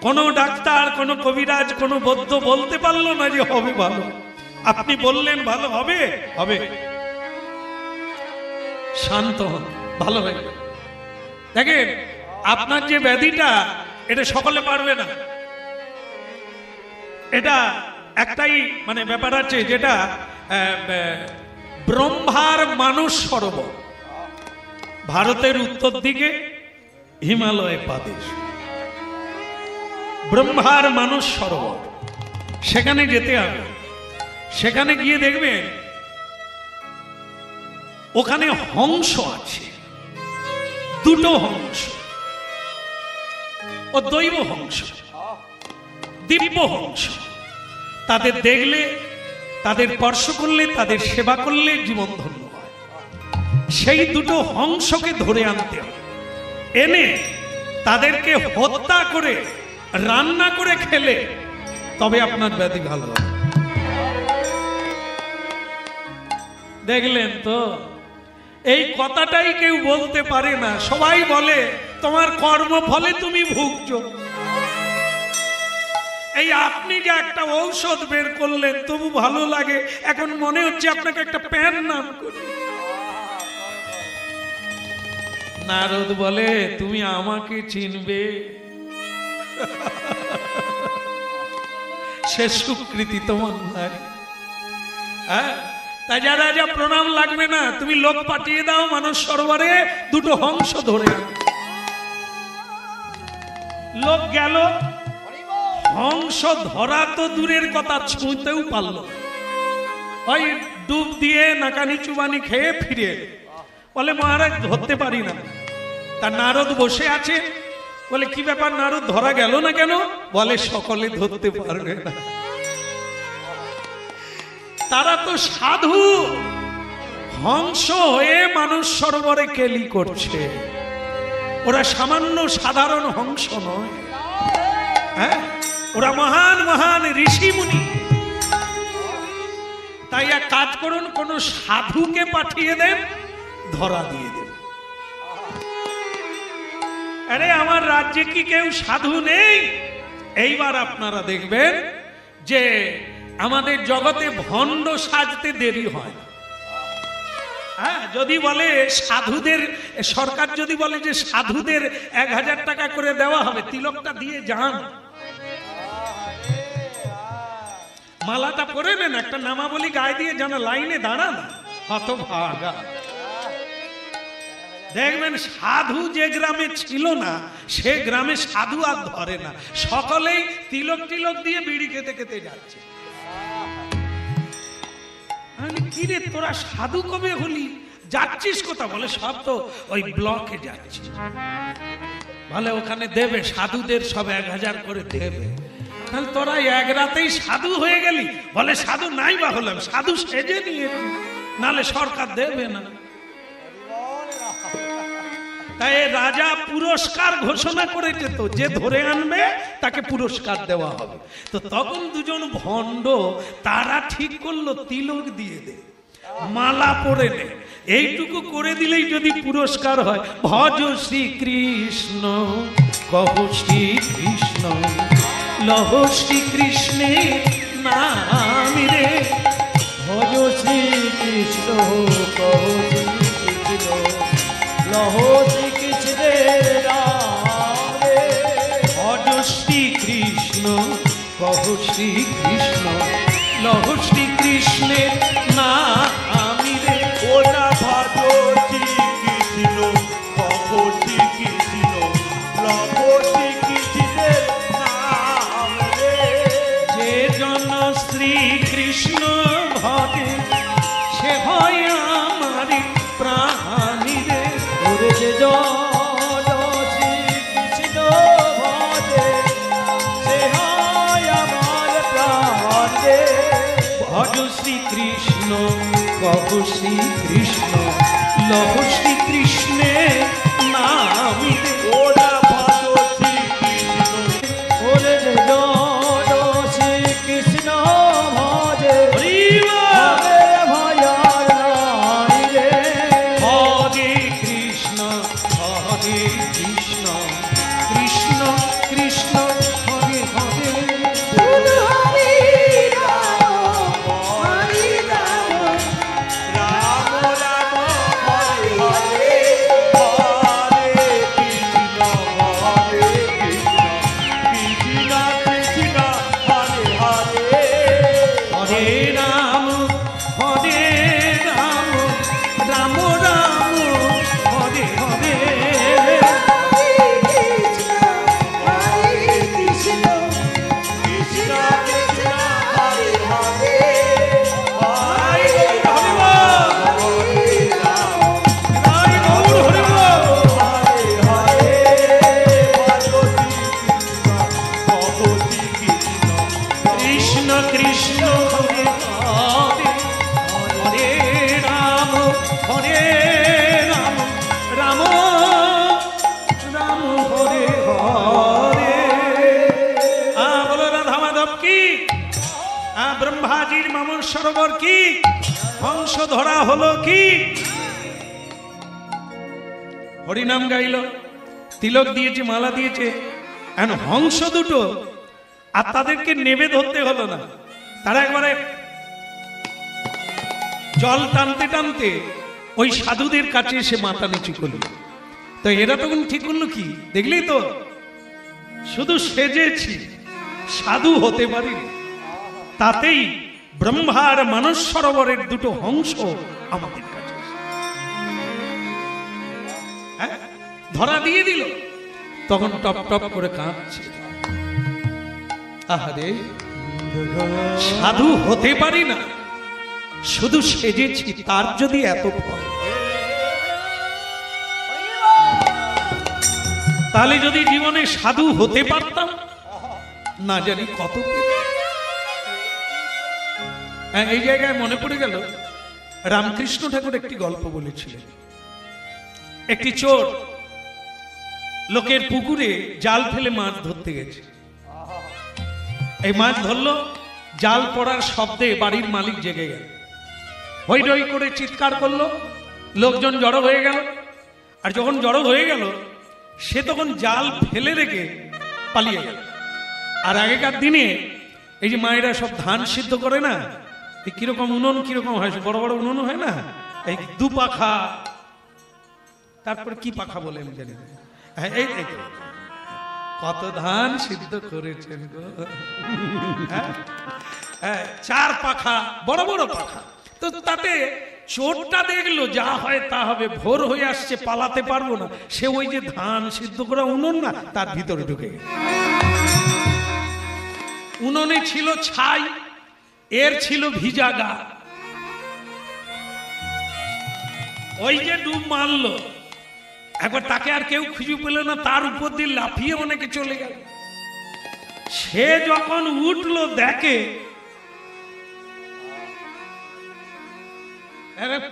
কোন ডাক্তার, কোন কবিরাজ, কোন বৌদ্ধ বলতে পারলো না যে হবে ভালো। আপনি বললেন ভালো হবে, হবে। শান্ত হন, ভালো হয়ে যাবে। দেখেন আপনার যে ব্যাধিটা, এটা সকলে পারবে না। এটা একটাই মানে ব্যাপার আছে, যেটা ব্রহ্মার মানস সরোবর, ভারতের উত্তর দিকে হিমালয় প্রদেশ, ব্রহ্মার মানস সরোবর, সেখানে যেতে হবে। সেখানে গিয়ে দেখবেন ওখানে হংস আছে, দুটো হংস, ও দৈব হংস, দিব্য হংস। তাদের দেখলে, তাদের স্পর্শ করলে, তাদের সেবা করলে জীবন ধন্য হয়। সেই দুটো হংসকে ধরে আনতে হবে, এনে তাদেরকে হত্যা করে রান্না করে খেলে তবে আপনার ব্যাধি ভালো হবে। দেখলেন তো, এই কথাটাই কেউ বলতে পারে না। সবাই বলে তোমার কর্মফলে তুমি ভুগছো। এই আপনি যে একটা ঔষধ বের করলেন, তবু ভালো লাগে। এখন মনে হচ্ছে আপনাকে একটা প্যান নাম করি। নারদ বলে তুমি আমাকে চিনবে, সে স্বীকৃতি তোমার নাই। হ্যাঁ, তাই যা রাজা প্রণাম লাগবে না, তুমি লোক পাঠিয়ে দাও মানস সরোবরে দুটো হংস ধরে আনো। লোক গেল, হংস ধরা তো দূরের কথা, ছুঁতেও পারল। ওই ডুব দিয়ে নাকানি চুবানি খেয়ে ফিরে বলে মহারাজ ধরতে পারি না। তার নারদ বসে আছে, বলে কি ব্যাপার নারদ, ধরা গেল না কেন? বলে সকলে ধরতে পারবে না, তারা তো সাধু, হংস হয়ে মানুষ সরোবরে কেলি করছে। ওরা সামান্য সাধারণ হংস নয়, হ্যাঁ, ওরা মহান মহান ঋষি মুনি। তাই এক কাজ করুন, কোন সাধুকে পাঠিয়ে দেন, ধরা দিয়ে দেন। আরে আমার রাজ্যে কি কেউ সাধু নেই? এইবার আপনারা দেখবেন যে আমাদের জগতে ভণ্ড সাজতে দেরি হয় না। হ্যাঁ, যদি বলে সাধুদের, সরকার যদি বলে যে সাধুদের 1000 টাকা করে দেওয়া হবে, তিলকটা দিয়ে যান, মালাটা পরে নেন, একটা নামাবলী গায়ে দিয়ে যেন লাইনে দাঁড়ান, হতভাগা। দেখবেন সাধু যে গ্রামে ছিল না, সে গ্রামে সাধু আর ধরে না, সকলেই তিলক টিলক দিয়ে বিড়ি খেতে খেতে যাচ্ছে। কিরে তোরা সাধু কবে হলি, যাচ্ছিস কোথা? বলে সব তো ওই ব্লকে যাচ্ছি। বলে ওখানে দেবে, সাধুদের সব 1000 করে দেবে। তাহলে তোরা এক রাতেই সাধু হয়ে গেলি? বলে সাধু নাই বা হলাম, সাধু সেজে নিয়েছি, নালে সরকার দেবে না। তাই রাজা পুরস্কার ঘোষণা করেছে, তো যে ধরে আনবে তাকে পুরস্কার দেওয়া হবে। তো তখন দুজন ভণ্ড তারা ঠিক করলো তিলক দিয়ে দে, মালা পরে নে, এইটুকু করে দিলেই যদি পুরস্কার হয়। ভজ শ্রীকৃষ্ণ কহ শ্রীকৃষ্ণ লহ শ্রীকৃষ্ণের নাম রে, ভজ শ্রীকৃষ্ণ কহ শ্রীকৃষ্ণ লহ শ্রীকৃষ্ণের নাম রে। ভজ শ্রীকৃষ্ণ কহ শ্রীকৃষ্ণ লহ শ্রীকৃষ্ণের নাম রে। ওটা ভজ শ্রীকৃষ্ণ কহ শ্রীকৃষ্ণ লহ শ্রীকৃষ্ণের নাম রে। যে জন শ্রীকৃষ্ণ ভজে সে হয় আমার প্রাণী রে। ওরে যে জন শ্রীকৃষ্ণ ভজে সে হয় আমার প্রাণ রে। ভজ শ্রীকৃষ্ণ কহ শ্রীকৃষ্ণ লহ শ্রীকৃষ্ণের নাম রে। ওরা ভজ শ্রীকৃষ্ণ, ওরে যে জন শ্রীকৃষ্ণ ভজে হবে ভয়ার নাই রে। হরে কৃষ্ণ কৃষ্ণ কৃষ্ণ কৃষ্ণ হরে হরে। হরি রাম সরোবর কি, হংস ধরা হলো কি। হরিনাম গাইল, তিলক দিয়েছে, মালা দিয়েছে, এখন হংস দুটো আর তাদেরকে নেবে ধরতে হলো না, তারা একবারে জল টানতে টানতে ওই সাধুদের কাছে এসে মাথা নিচু করল। তো এরা তখন ঠিক করলো কি, দেখলি তো, শুধু সেজেছি, সাধু হতে পারিনি, তাতেই ব্রহ্মার মানস সরোবরের দুটো হংস আমাদের কাছে ধরা দিয়ে দিল। তখন টপ টপ করে কাঁদছে, আহারে সাধু হতে পারি না, শুধু সেজেছি, তার যদি এত ফল, তাহলে যদি জীবনে সাধু হতে পারতাম, না জানি কত। এই জায়গায় মনে পড়ে গেল রামকৃষ্ণ ঠাকুর একটি গল্প বলেছিলেন। একটি চোর লোকের পুকুরে জাল ফেলে মাছ ধরতে গেছে। এই মাছ ধরলো, জাল পড়ার শব্দে বাড়ির মালিক জেগে গেল, হই রই করে চিৎকার করলো, লোকজন জড়ো হয়ে গেল। আর যখন জড়ো হয়ে গেল, সে তখন জাল ফেলে রেখে পালিয়ে গেল। আর আগেকার দিনে এই যে মায়েরা সব ধান সিদ্ধ করে না, এই কিরকম উনুন কিরকম হয়, বড় বড় উনুন হয় না, এই দু পাখা, তারপরে কি পাখা বলে আমি জানি না, এই কত ধান সিদ্ধ করেছেন গো, চার পাখা, বড় বড় পাখা। তো তাতে চোরটা দেখলো যা হয় তা হবে, ভোর হয়ে আসছে, পালাতে পারবো না, সে ওই যে ধান সিদ্ধ করা উনুন না, তার ভিতরে ঢুকে গেল। উনুনে ছিল ছাই, এর ছিল ভিজা গা। ওই যে ডুব মারলো, একবার তাকে আর কেউ খুঁজে পেল না, তার উপর দিয়ে লাফিয়ে অনেকে চলে গেল। সে যখন উঠলো দেখে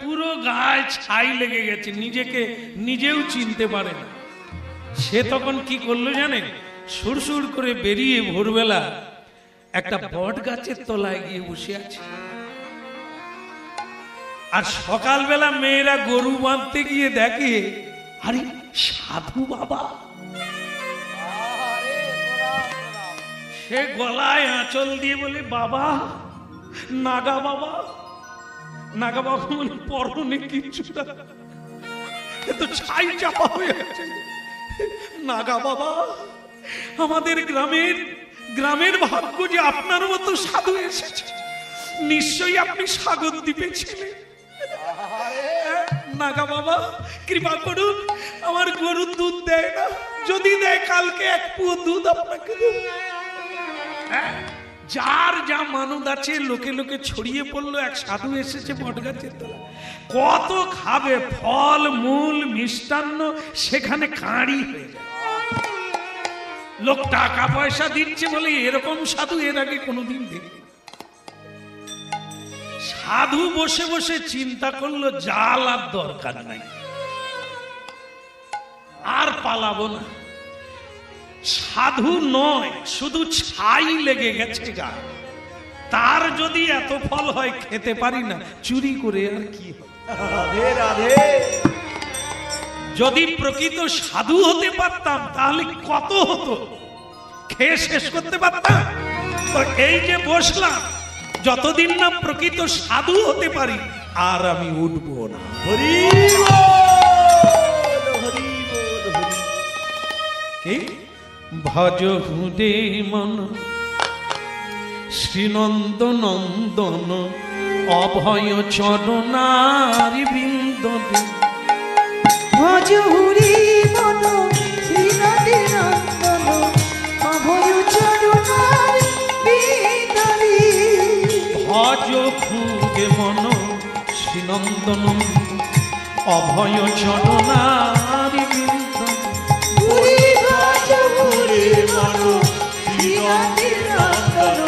পুরো গায়ে ছাই লেগে গেছে, নিজেকে নিজেও চিনতে পারে না। সে তখন কি করলো জানেন, সুরসুর করে বেরিয়ে ভোরবেলা একটা বট গাছের তলায় গিয়ে বসে আছে। আর সকালবেলা মেয়েরা গরু বাঁধতে গিয়ে দেখে, আরে সাধু বাবা। সে গলায় আঁচল দিয়ে বলে, বাবা, নাগা বাবা। নাগা বাবা মানে পরনে কিছুটা তো ছাই চাপা হয়ে আছে। নাগা বাবা, আমাদের গ্রামের ভাগ্য যে আপনার মতো সাধু এসেছে, নিশ্চয়ই আপনি সাগর দ্বীপে ছিলেন। নাগা বাবা, কৃপা করুন, আমার গরু দুধ দেয় না, যদি দেয় কালকে এক পুয়ো দুধ আপনাকে দেব। যার যা মানত আছে লোকে লোকে ছড়িয়ে পড়লো, এক সাধু এসেছে বটগাছের তলায়। কত খাবে, ফল মূল মিষ্টান্ন, সেখানে কাঁড়ি হয়ে যায়। লোক টাকা পয়সা দিচ্ছে বলে এরকম সাধু এর আগে কোনোদিন দেখি। সাধু বসে বসে চিন্তা করলো, জাল আর দরকার নাই, আর পালাবো না। সাধু নয়, শুধু ছাই লেগে গেছে গা, তার যদি এত ফল হয় খেতে পারি না, চুরি করে আর কি হয়। রাধে রাধে। যদি প্রকৃত সাধু হতে পারতাম তাহলে কত হতো, খেয়ে শেষ করতে পারতাম। তো এই যে বসলাম, যতদিন না প্রকৃত সাধু হতে পারি আর আমি উঠবো না। হরি বল, হরি বল, হরি। কি ভজ হুদে মন শ্রীনন্দ নন্দন অভয় চরণার বৃন্দ। ভজ হরি মন শ্রীনদী নন্দন অভয় চরণার বিন্দরে। ভজ হুদে মন শ্রীনন্দন অভয় চরণার বৃন্দ। হরি ভজ হরি মন শ্রীনদী নন্দন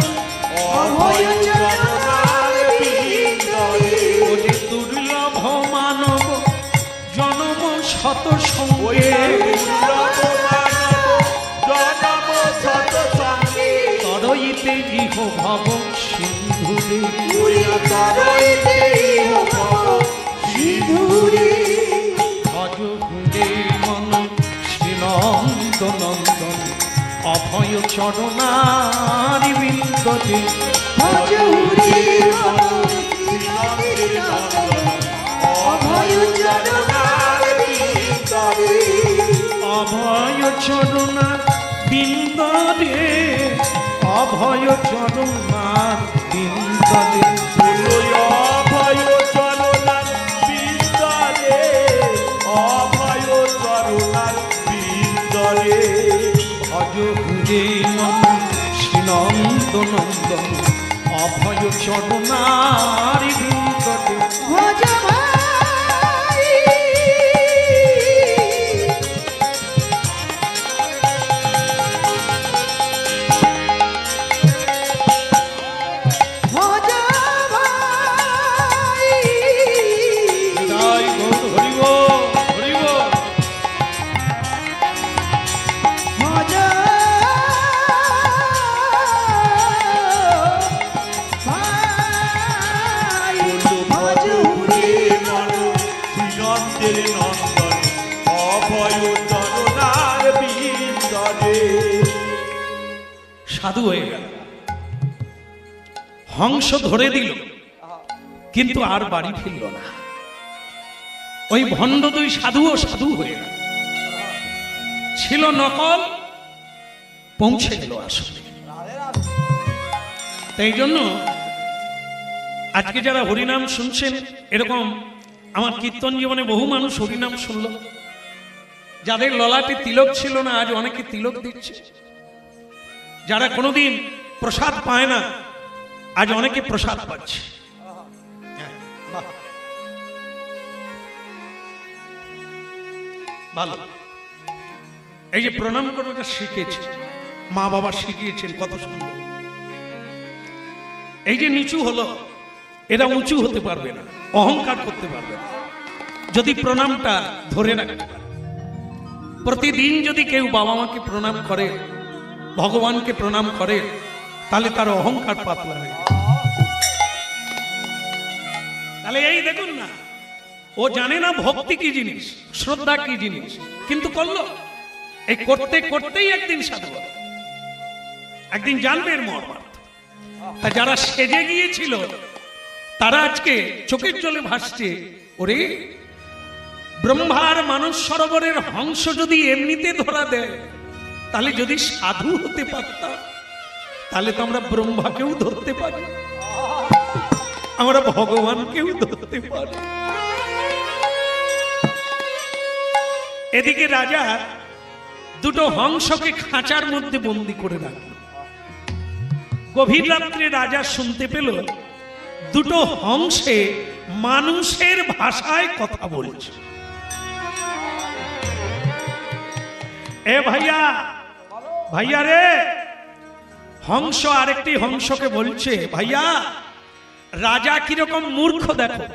অভয় চরণার বিন্দরে। ওরে দুর্লভ মানব জনম শত সঙ্গে, তরইতে ইহ ভব সিন্ধুরে পুরিয়া তরইতে ভব সিঁধুরে ভজ হুরে মন শ্রীনন্দ নন্দন অভয় চরণারি বিন্দতে ভজ হুরে মন শ্রীনন্দের নন্দন অভয় চরণার বিন্দরে অভয় চরণার বিন্দরে অভয় চরণার বিন্দরে অভয় চরণার বিন্দরে অভয় চরণার বিন্দরে ভজ হুরে মন শ্রীনন্দ নন্দন অভয় চরণারি বিন্দতে ভজ ভাই ভজ ভাই জয় গৌর হরি বল, হরি বল। ভজ ভাই ভজ হুরে মন শ্রীনন্দের নন্দন অভয় চরণার বিন্দরে সাধু হয়ে গেল, হংস ধরে দিল, কিন্তু আর বাড়ি ফিরল না। ওই ভণ্ড দুই সাধুও সাধু হয়ে গেল, ছিল নকল, পৌঁছে গেল আসলে। তাই জন্য আজকে যারা হরিনাম শুনছেন, এরকম আমার কীর্তন জীবনে বহু মানুষ হরিনাম শুনল, যাদের ললাটে তিলক ছিল না আজ অনেকে তিলক দিচ্ছে, যারা কোনোদিন প্রসাদ পায় না আজ অনেকে প্রসাদ পাচ্ছে। ভালো, এই যে প্রণাম করাটা শিখেছে, মা বাবা শিখিয়েছেন, কত সুন্দর। এই যে নিচু হলো, এরা উঁচু হতে পারবে না, অহংকার করতে পারবে না যদি প্রণামটা ধরে রাখতে পারে। প্রতিদিন যদি কেউ বাবা মাকে প্রণাম করে, ভগবানকে প্রণাম করে, তাহলে তার অহংকার পাতলা হয়ে যায়। তাহলে এই দেখুন না, ও জানে না ভক্তি কি জিনিস, শ্রদ্ধা কি জিনিস, কিন্তু করলো। এই করতে করতেই একদিন সাধু হবে, একদিন জানবে এর মর্মার্থ। তা যারা সেজে গিয়েছিল তারা আজকে চোখের জলে ভাসছে, ওরে ব্রহ্মার মানস সরোবরের হংস যদি এমনিতে ধরা দেয়, তাহলে যদি সাধু হতে পারতাম, তাহলে তো আমরা ব্রহ্মাকেও ধরতে পারি, আমরা ভগবানকেও ধরতে পারি। এদিকে রাজা দুটো হংসকে খাঁচার মধ্যে বন্দি করে রাখল। গভীর রাত্রে রাজা শুনতে পেল দুটো হংসে মানুষের ভাষায় কথা বলছে। এ ভাইয়া, ভাইয়া রে, হংস আরেকটি হংসকে বলছে, ভাইয়া রাজা কিরকম মূর্খ দেখো,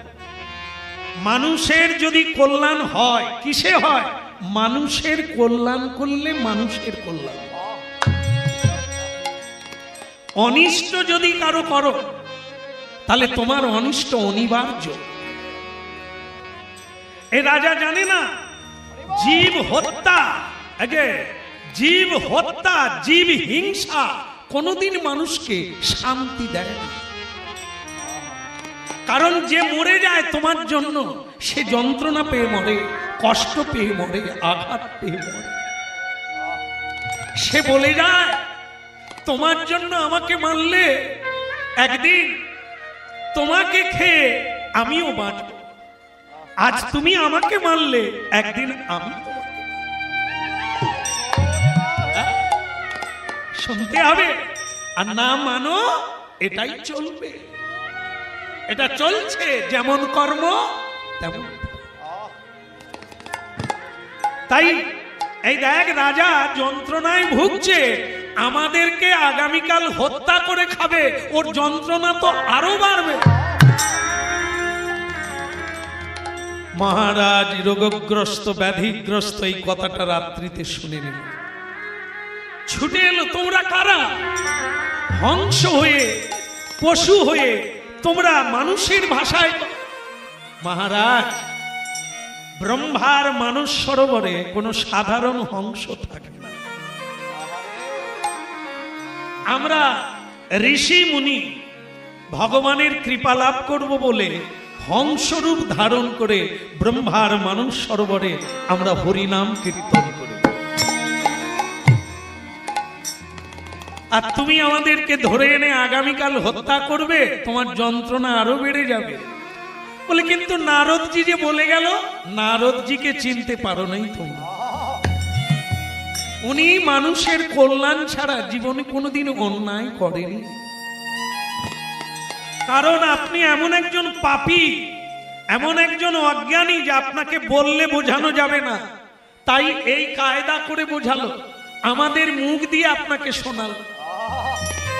মানুষের যদি কল্যাণ হয়, কিসে হয়? মানুষের কল্যাণ করলে মানুষের কল্যাণ, অনিষ্ট যদি কারো করো তাহলে তোমার অনিষ্ট অনিবার্য। এ রাজা জানে না জীব হত্যা, জীব হত্যা, জীব হিংসা কোনোদিন মানুষকে শান্তি দেয় না। কারণ যে মরে যায় তোমার জন্য, সে যন্ত্রণা পেয়ে মরে, কষ্ট পেয়ে মরে, আঘাত পেয়ে মরে। সে বলে যায় তোমার জন্য আমাকে মারলে একদিন তোমাকে খেয়ে আমিও বাঁচব, আজ তুমি আমাকে মারলে একদিন আমি তোমাকে শুনতে হবে। আর না মানো, এটাই চলবে, এটা চলছে, যেমন কর্ম তেমন। তাই এই দেখ, রাজা যন্ত্রণায় ভুগছে, আমাদেরকে আগামীকাল হত্যা করে খাবে, ওর যন্ত্রণা তো আরো বাড়বে। মহারাজ রোগগ্রস্ত, ব্যাধিগ্রস্ত এই কথাটা রাত্রিতে শুনে নিল, ছুটে এলো, তোমরা কারা? হংস হয়ে, পশু হয়ে তোমরা মানুষের ভাষায়। মহারাজ, ব্রহ্মার মানস সরোবরে কোনো সাধারণ হংস থাকে না। আমরা ঋষি মুনি ভগবানের কৃপা লাভ করব বলে হংসরূপ ধারণ করে ব্রহ্মার মানস সরোবরে আমরা হরিনাম কীর্তন করি। আর তুমি আমাদেরকে ধরে এনে আগামীকাল হত্যা করবে, তোমার যন্ত্রণা আরো বেড়ে যাবে। বলে কিন্তু নারদজি যে বলে গেল, নারদজিকে চিনতে পারো নাই তোমরা। উনি মানুষের কল্যাণ ছাড়া জীবনে কোনোদিন অন্যায় করেনি। কারণ আপনি এমন একজন পাপী, এমন একজন অজ্ঞানী যে আপনাকে বললে বোঝানো যাবে না, তাই এই কায়দা করে বোঝালো, আমাদের মুখ দিয়ে আপনাকে শোনাল।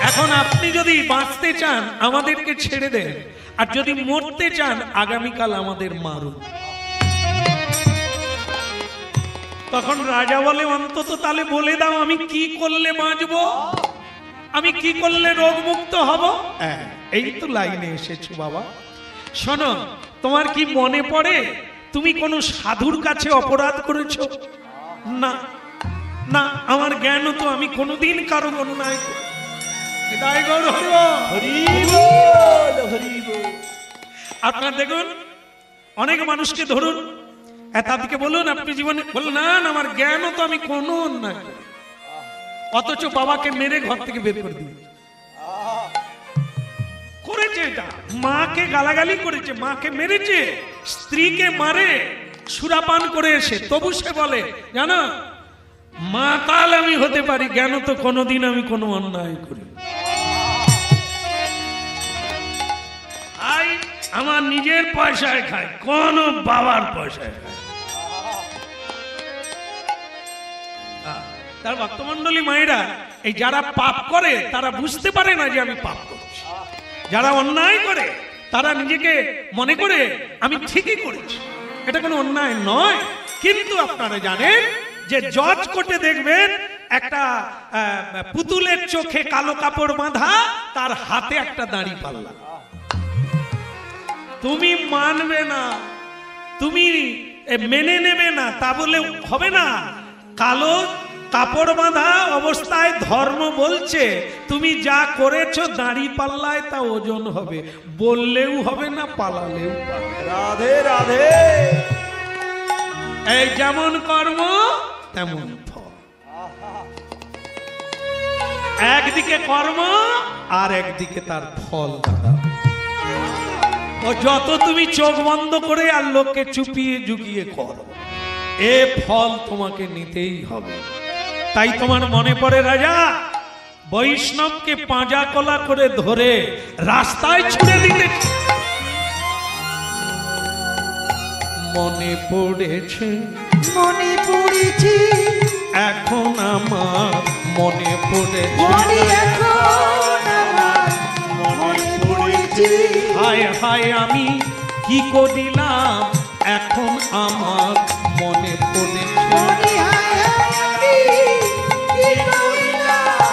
এখন আপনি যদি বাঁচতে চান আমাদেরকে ছেড়ে দেন, আর যদি মরতে চান আগামীকাল আমাদের মারুন। তখন রাজা বলে, অন্তত তাহলে বলে দাও আমি কি করলে বাঁচবো, আমি কি করলে রোগমুক্ত হব। এই তো লাইনে এসেছো বাবা। শোনো, তোমার কি মনে পড়ে তুমি কোনো সাধুর কাছে অপরাধ করেছো? না না, আমার জ্ঞান তো আমি কোনোদিন কারো অন্যায় করি। আপনার দেখুন, অনেক মানুষকে ধরুন, তাদেরকে বলুন আপনি জীবনে, বলুন না আমার জ্ঞান তো আমি কোনো অন্যায় করি, অথচ বাবাকে মেরে ঘর থেকে বের করে দিয়েছে। করেছে এটা, মাকে গালাগালি করেছে, মাকে মেরেছে, স্ত্রীকে মারে সুরাপান করে এসে, তবু সে বলে জানো মাতাল আমি হতে পারি, জ্ঞান তো কোনোদিন আমি কোনো অন্যায় করি। আমার নিজের পয়সায় খায়, কোন বাবার পয়সায় খায়। তার ভক্তমণ্ডলী মায়েরা, এই যারা পাপ করে তারা বুঝতে পারে না যে আমি পাপ করছি। যারা অন্যায় করে তারা নিজেকে মনে করে আমি ঠিকই করেছি, এটা কোনো অন্যায় নয়। কিন্তু আপনারা জানেন যে জজ কোর্টে দেখবেন একটা পুতুলের চোখে কালো কাপড় বাঁধা, তার হাতে একটা দাড়ি পাল্লা। তুমি মানবে না, তুমি মেনে নেবে না, তা বলে হবে না। কালো কাপড় বাঁধা অবস্থায় ধর্ম বলছে তুমি যা করেছো দাড়ি পাল্লায় তা ওজন হবে, বললেও হবে না, পালালেও পাবে। রাধে রাধে। এই যেমন কর্ম তেমন ফল। একদিকে কর্ম আর একদিকে তার ফল দাঁড়াবে। ও যত তুমি চোখ বন্ধ করে আর লোককে চুপিয়ে জুগিয়ে করো, এ ফল তোমাকে নিতেই হবে। তাই তোমার মনে পড়ে রাজা বৈষ্ণবকে পাঁজা কলা করে ধরে রাস্তায় ছুড়ে দিতে, মনে পড়েছে, মনে পড়েছে এখন আমার মনে পড়েছে, মনে এখন আমার মনে পড়েছে। হায় হায় আমি কি করিলাম, এখন আমার মনে পড়েছে। মনে হায় হায় আমি কি করিলাম,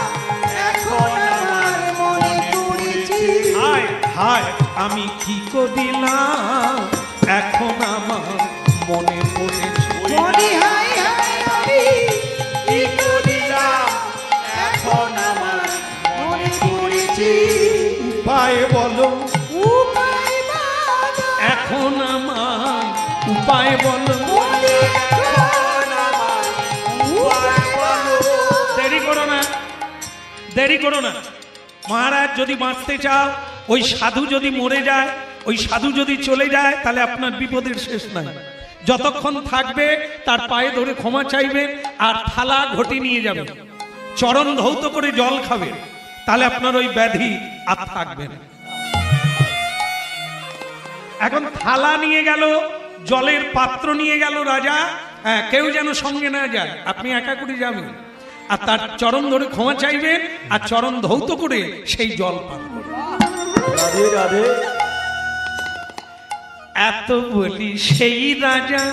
এখন আমার মনে পড়েছে। হায় হায় আমি কি করিলাম, এখন আমার মনে পড়েছে। মনে হায় হায় আমি কি করিলাম, এখন আমার মনে পড়েছে। উপায় বলো, উপায় বলো, এখন আমার উপায় বলো। মনে এখন আমার উপায় বলো। দেরি করো না, দেরি করো না। মহারাজ যদি বাঁচতে চাও, ওই সাধু যদি মরে যায়, ওই সাধু যদি চলে যায়, তাহলে আপনার বিপদের শেষ নাই। যতক্ষণ থাকবে তার পায়ে ধরে ক্ষমা চাইবে, আর থালা ঘটি নিয়ে যাবে, চরণ ধৌত করে জল খাবে, তাহলে আপনার ওই ব্যাধি আর থাকবে না। এখন থালা নিয়ে গেল, জলের পাত্র নিয়ে গেল রাজা, কেউ যেন সঙ্গে না যায়, আপনি একা করে যাবেন, আর তার চরণ ধরে ক্ষমা চাইবেন, আর চরণ ধৌত করে সেই জল পান করবেন। রাধে রাধে। এত বলি সেই রাজা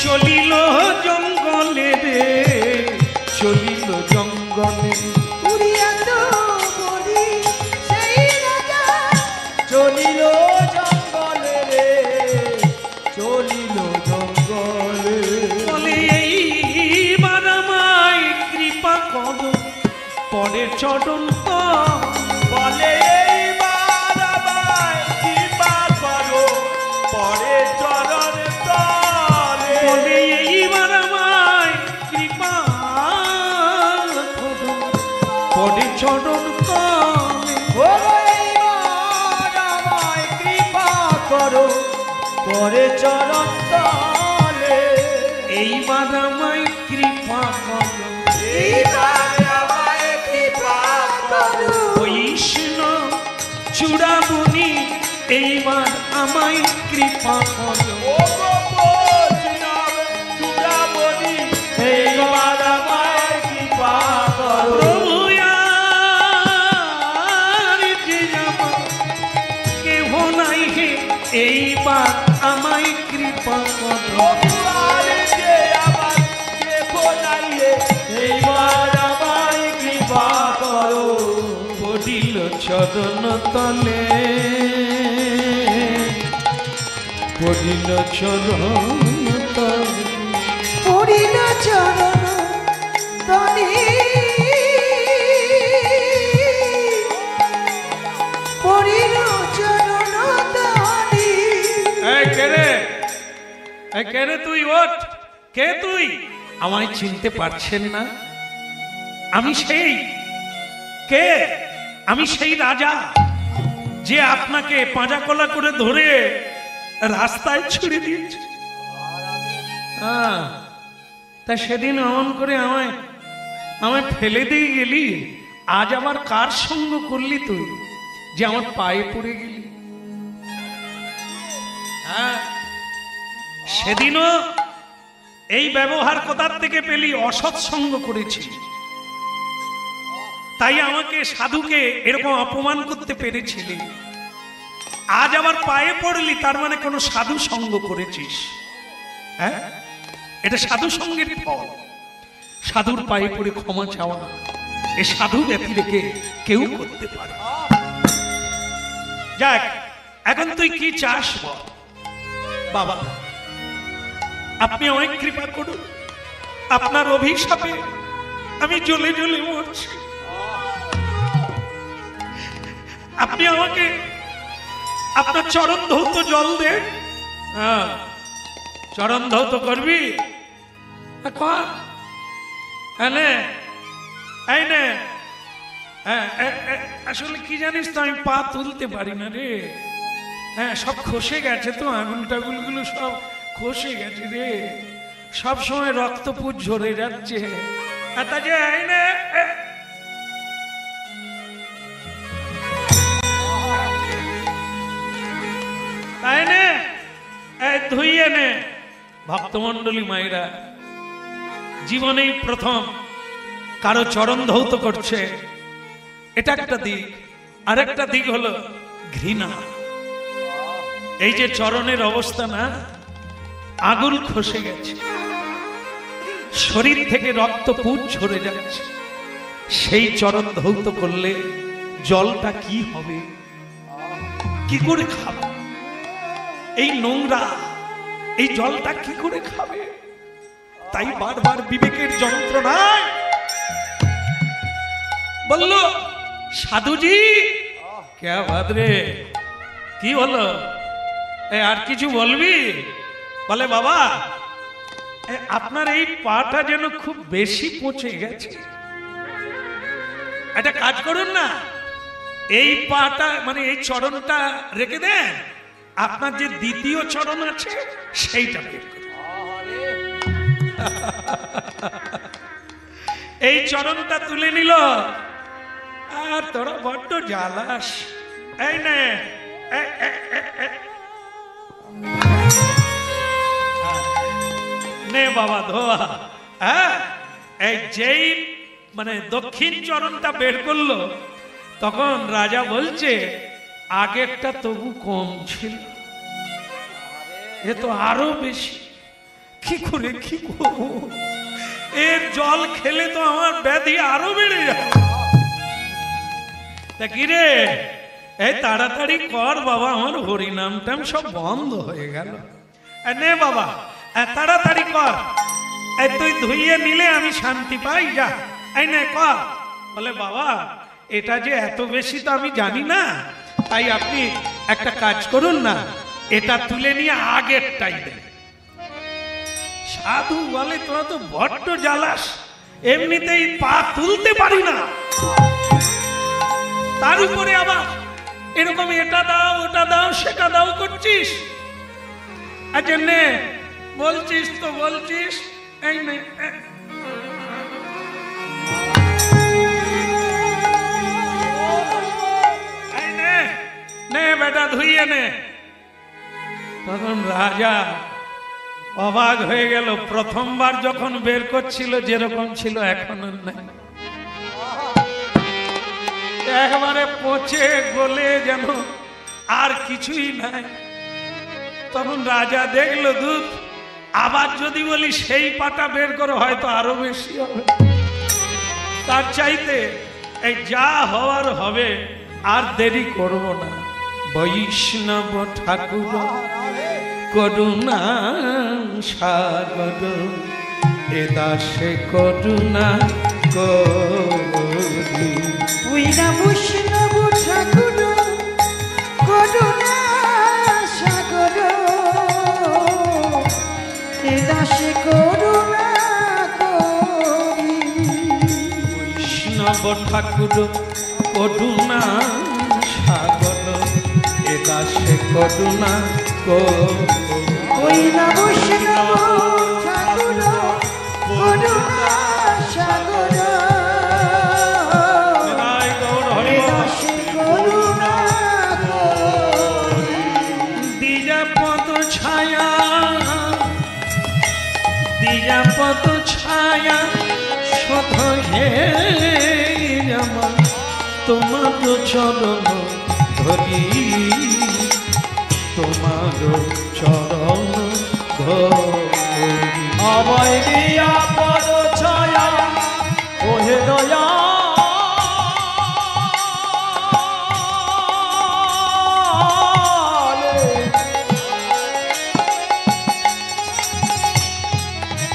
চলিল জঙ্গলে রে, চলিল জঙ্গলে। উড়িয়া তো পরে চরণ কমলে। বলে এইবার আমায় কৃপা করো পরে চরণ তলে। বলে এইবার আমায় কৃপা করো পরে চরণ কমলে। বলে এইবার আমায় কৃপা করো পরে চরণ তলে। এইবার আমায় কৃপা করো এইবার আমায় কৃপা করো। বৈষ্ণব চূড়ামণি এইবার আমায় কৃপা করো। ও গো বৈষ্ণব চূড়ামণি এইবার আমায় কৃপা করো। প্রভু আর যে আমার কেহ নাই হে এইবার আমায় কৃপা করো। প্রভু আর যে আমার কেহ নাই রে, এইবার আমায় কৃপা করো। পড়িল চরণ তলে পড়িল চরণ তলে। পড়িল চরণ তলে পড়িল চরণ তলে। এই কে রে? এই কে রে তুই? ওঠ! কে তুই? আমায় চিনতে পারছেন না? আমি সেই কে? আমি সেই রাজা যে আপনাকে পাঁজাকলা করে ধরে রাস্তায় ছুড়ে দিয়েছে। তা সেদিন অমন করে আমায় ফেলে দিয়ে গেলি, আজ আবার কার সঙ্গ করলি তুই যে আমার পায়ে পড়ে গেলি? হ্যাঁ, সেদিনও এই ব্যবহার কোথার থেকে পেলি? অসৎ সঙ্গ করেছি, তাই আমাকে সাধুকে এরকম অপমান করতে পেরেছিলি। আজ আবার পায়ে পড়লি, তার মানে কোনো সাধু সঙ্গ করেছিস। হ্যাঁ, এটা সাধু সঙ্গের ফল। সাধুর পায়ে পড়ে ক্ষমা চাওয়া এ সাধু ব্যক্তি রেখে কেউ করতে পারে। যাক, এখন তুই কি চাস বল? বাবা, আপনি আমায় কৃপা করুন। আপনার অভিশাপে আমি জ্বলে জ্বলে মরছি। আপনি আমাকে আপনার চরণ ধৌত জল দেন। হ্যাঁ, চরণ ধৌত করবি? কর। আসলে কি জানিস তো, আমি পা তুলতে পারি না রে। হ্যাঁ, সব খসে গেছে তো, আঙুল টাগুল গুলো সব খসে গেছে রে। সব সময় রক্তপুট ঝরে যাচ্ছে। তাই না? ধুইয়ে নে। ভক্তমন্ডলী মায়েরা জীবনেই প্রথম কারো চরণ ধৌত করছে, এটা একটা দিক। আর একটা দিক হলো ঘৃণা। এই যে চরণের অবস্থা না, আঙুল খসে গেছে, শরীর থেকে রক্তপুঞ্জ ঝরে যাচ্ছে, সেই চরণ ধৌত করলে জলটা কি হবে? কি করে খাবে? এই নোংরা এই জলটা কি করে খাবে? তাই বারবার বিবেকের যন্ত্রণায় বলল, সাধুজি। কে ভাদ্রে? কি বলো? আর কিছু বলবি? বলে, বাবা, আপনার এই পাটা যেন খুব বেশি পচে গেছে। একটা কাজ করুন না, এই পাটা মানে এই চরণটা রেখে দেন, আপনার যে দ্বিতীয় চরণ আছে সেইটা বের করুন। এই চরণটা তুলে নিল। আর তোরা বড্ড জ্বালাস। এই নে, নে বাবা ধোয়া। হ্যাঁ, এই যেই মানে দক্ষিণ চরণটা বের করলো, তখন রাজা বলছে, আগেরটা তবু কম ছিল, এ তো আরো বেশি। কি করে কি করবো? এর জল খেলে তো আমার ব্যাধি আরো বেড়ে যাবে। তা কি রে, এই তাড়াতাড়ি কর বাবা, আমার হরিনামটাম সব বন্ধ হয়ে গেল। নে বাবা, তাড়াতাড়ি কর। তুই ধুইয়ে নিলে আমি শান্তি পাই। যা, এই নে কর। বলে বাবা এটা যে এত বেশি তো আমি জানি না, তাই আপনি একটা কাজ করুন না, এটা তুলে নিয়ে আগেরটাই দেন। সাধু বলে তোরা তো বড্ড জ্বালাস, এমনিতেই পা তুলতে পারি না, তার উপরে আবার এরকম এটা দাও ওটা দাও সেটা দাও করছিস। আচ্ছা নে, বলছিস তো বলছিস, এই নে এই নে নে বেটা ধুইয়ে নে। তখন রাজা অবাক হয়ে গেল, প্রথমবার যখন বের করছিল যেরকম ছিল এখন আর নাই, একবারে পচে গলে যেন আর কিছুই নাই। তখন রাজা দেখলো দুধ, আবার যদি বলি সেই পাটা বের করো হয়তো আরো বেশি হবে, তার চাইতে এই যা হওয়ার হবে, আর দেরি করব না। বৈষ্ণব ঠাকুর করুণা সাগর, এ দাসে করুণা করি। ওই না বৈষ্ণব ঠাকুর করুণা সাগর, এ দাসে করুণা করি। বৈষ্ণব ঠাকুর করুণা সাগর, এ দাসে করুণা করি। ওই না বৈষ্ণব ঠাকুর করুণা সাগর, এ দাসে করুণা করি। দ্বিজাপদ ছায়া, দ্বিজাপদ ছায়া শত হে আমার, তোমার চরণ ধরি, তোমার চরণ ধরি। আমায় দিয়া পদ ছায়া ওহে দয়া,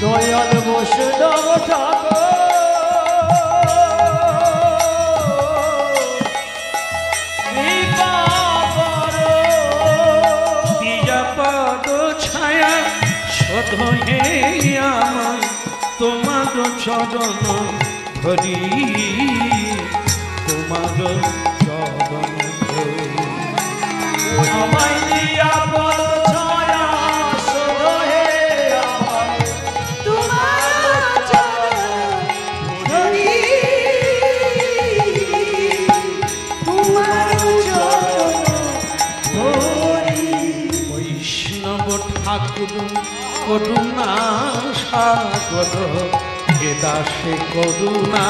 দয়াল বৈষ্ণব ঠাকুর কৃপা করো। দ্বিজাপদ ছায়া শত হে আমার, তোমার চরণ ধরি, তোমার চরণ ধরি। আমায় দিয়া পদ ছায়া শোধ হে আমার, তোমার চরণ ধরি, তোমার চরণ ধরি। বৈষ্ণব ঠাকুর করুণা সাগর, এ দাসে করুণা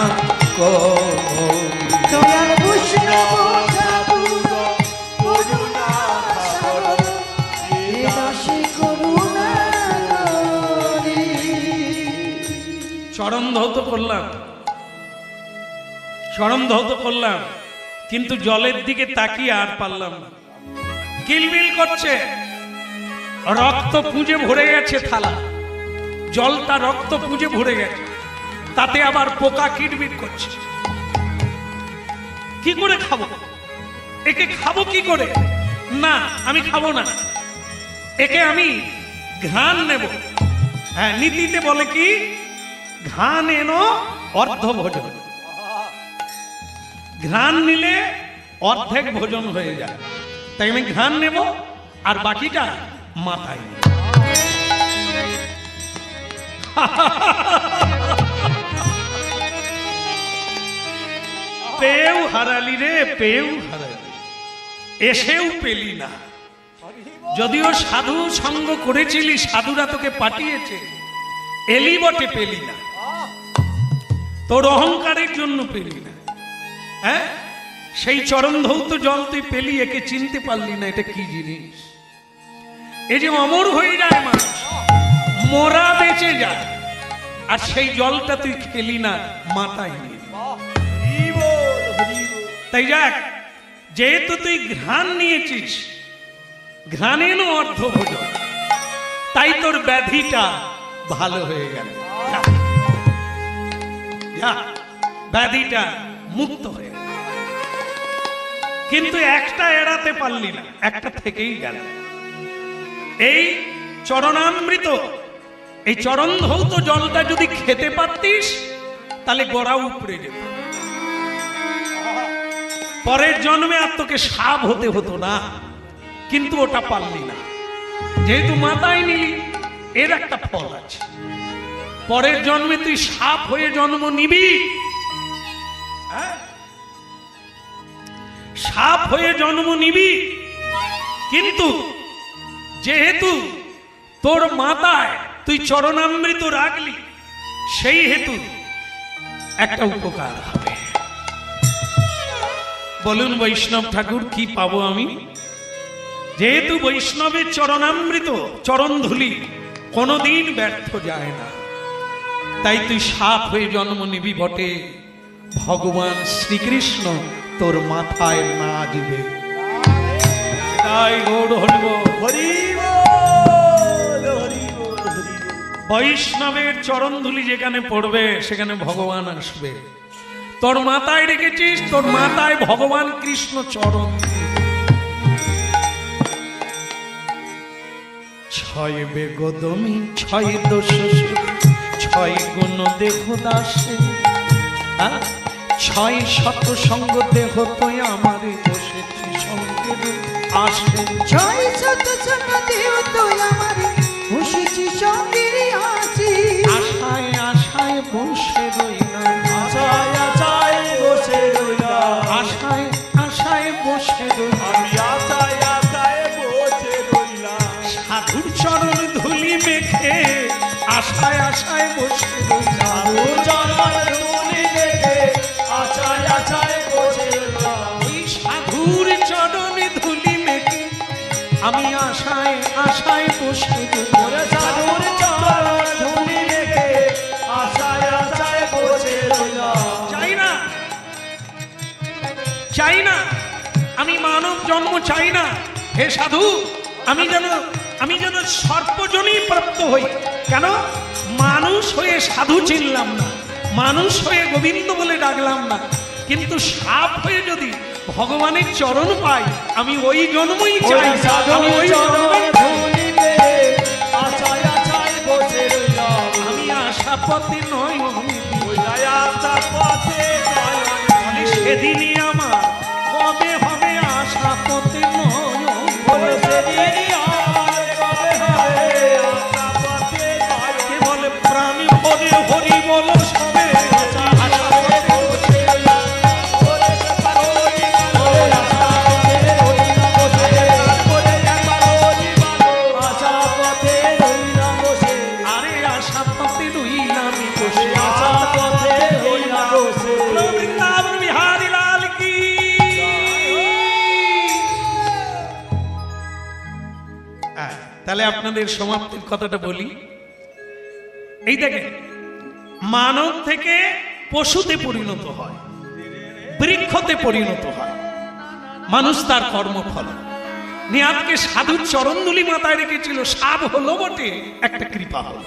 করি। দয়াল বৈষ্ণব ঠাকুর করুণা সাগর, এ দাসে করুণা করি। চরণ ধৌত করলাম, চরণ ধৌত করলাম, কিন্তু জলের দিকে তাকিয়ে আর পারলাম না, কিলবিল করছে, রক্ত পুঁজে ভরে গেছে থালা, জলটা রক্ত পুঁজে ভরে গেছে, তাতে আবার পোকা কিটবিট করছে। কি করে খাবো একে? খাবো কি করে? না আমি খাবো না একে, আমি ঘ্রাণ নেব। হ্যাঁ, নীতিতে বলে কি, ঘ্রাণ এনো অর্ধ ভোজন, ঘ্রাণ নিলে অর্ধেক ভোজন হয়ে যায়, তাই আমি ঘ্রাণ নেব আর বাকিটা মাথায় নেব। পেউ হারালি রে, পেউ হারালি, এসেও পেলি না। যদিও সাধু সঙ্গ করেছিলি, সাধুরা তোকে পাঠিয়েছে, এলি বটে পেলি না, তোর অহংকারের জন্য পেলি না। হ্যাঁ, সেই চরণ ধৌত জল তুই পেলি, একে চিনতে পারলি না এটা কি জিনিস। এই যে অমর হয়ে যায় মানুষ, মরা বেঁচে যায়, আর সেই জলটা তুই খেলি না, মাথায় নিয়ে। তাই যাক, যেহেতু তুই ঘ্রাণ নিয়েছিস, ঘ্রাণেরও অর্ধ ভোজন, তাই তোর ব্যাধিটা ভালো হয়ে গেল, যা, ব্যাধিটা মুক্ত হয়ে গেল। কিন্তু একটা এড়াতে পারলি না, একটা থেকেই গেল। এই চরণামৃত, এই চরণ ধৌত জলটা যদি খেতে পারতিস তাহলে গোড়া উপড়ে যেত, পরের জন্মে আর তোকে সাপ হতে হতো না। কিন্তু ওটা পারলি না, যেহেতু মাথায় নিলি, এর একটা ফল আছে। পরের জন্মে তুই সাপ হয়ে জন্ম নিবি, সাপ হয়ে জন্ম নিবি। কিন্তু যেহেতু তোর মাথায় তুই চরণামৃত রাখলি, সেই হেতু একটা উপকার হবে। বলুন বৈষ্ণব ঠাকুর, কি পাবো আমি? যেহেতু বৈষ্ণবের চরণামৃত, চরণ ধুলি কোনদিন ব্যর্থ যায় না, তাই তুই সাপ হয়ে জন্ম নিবি বটে, ভগবান শ্রীকৃষ্ণ তোর মাথায় নাচবে। তাই গৌর হরিব হরি বল, হরি বল, হরি বল। বৈষ্ণবের চরণ ধুলি যেখানে পড়বে সেখানে ভগবান আসবে। তোর মাথায় রেখেছিস, তোর মাথায় ভগবান কৃষ্ণ চরণ। ছয় বেগদমি ছয় দোষ ছয় গুণ দেহ দাসে, ছয় শত সঙ্গ দেহ তুই আমার বসেছি সঙ্গের আসে। ছয় শত সঙ্গ দেহ তুই আমার বসেছি সঙ্গের আছি। আশায় আশায় বসে রইলাম, আশায় আশায় বসে রইলাম, আশায় আশায় বসে রইলাম। আমি আশায় আশায় বসে রইলাম। সাধুর চরণ ধুলি মেখে আশায় আশায় বসে রইলাম। সাধু চরণ ধুলি মেখে আশায় আশায় বসে রইলাম। ওই সাধুর চরণ ধুলি মেখে আমি আশায় আশায় বসে রইলাম। ওরে সাধুর চরণ ধুলি মেখে আশায় আশায় বসে রইলাম। চাই না, চাই না, আমি মানব জন্ম চাই না। হে সাধু, আমি যেন সর্পজনই প্রাপ্ত হই। কেন? মানুষ হয়ে সাধু চিনলাম না, মানুষ হয়ে গোবিন্দ বলে ডাকলাম না, কিন্তু সাপ হয়ে যদি ভগবানের চরণ পাই, আমি ওই জন্মই চাই। আমি ওই জন্মে আমি আশাপতি নয়, সেদিনই আমার কবে হবে আশাপতি নয়। কে বলে প্রাণ হরি হরি বল সবে, আরে আশাপতি রইলাম বসে। বৃন্দাবন বিহারী লাল কি। তাহলে আপনাদের সমাপ্তির কথাটা বলি। এই দেখেন, মানব থেকে পশুতে পরিণত হয়, বৃক্ষতে পরিণত হয়, মানুষ তার কর্মফল। নিয়াতকে সাধুর চরণধুলি মাথায় রেখেছিল, সাপ হলো বটে, একটা কৃপা হলো।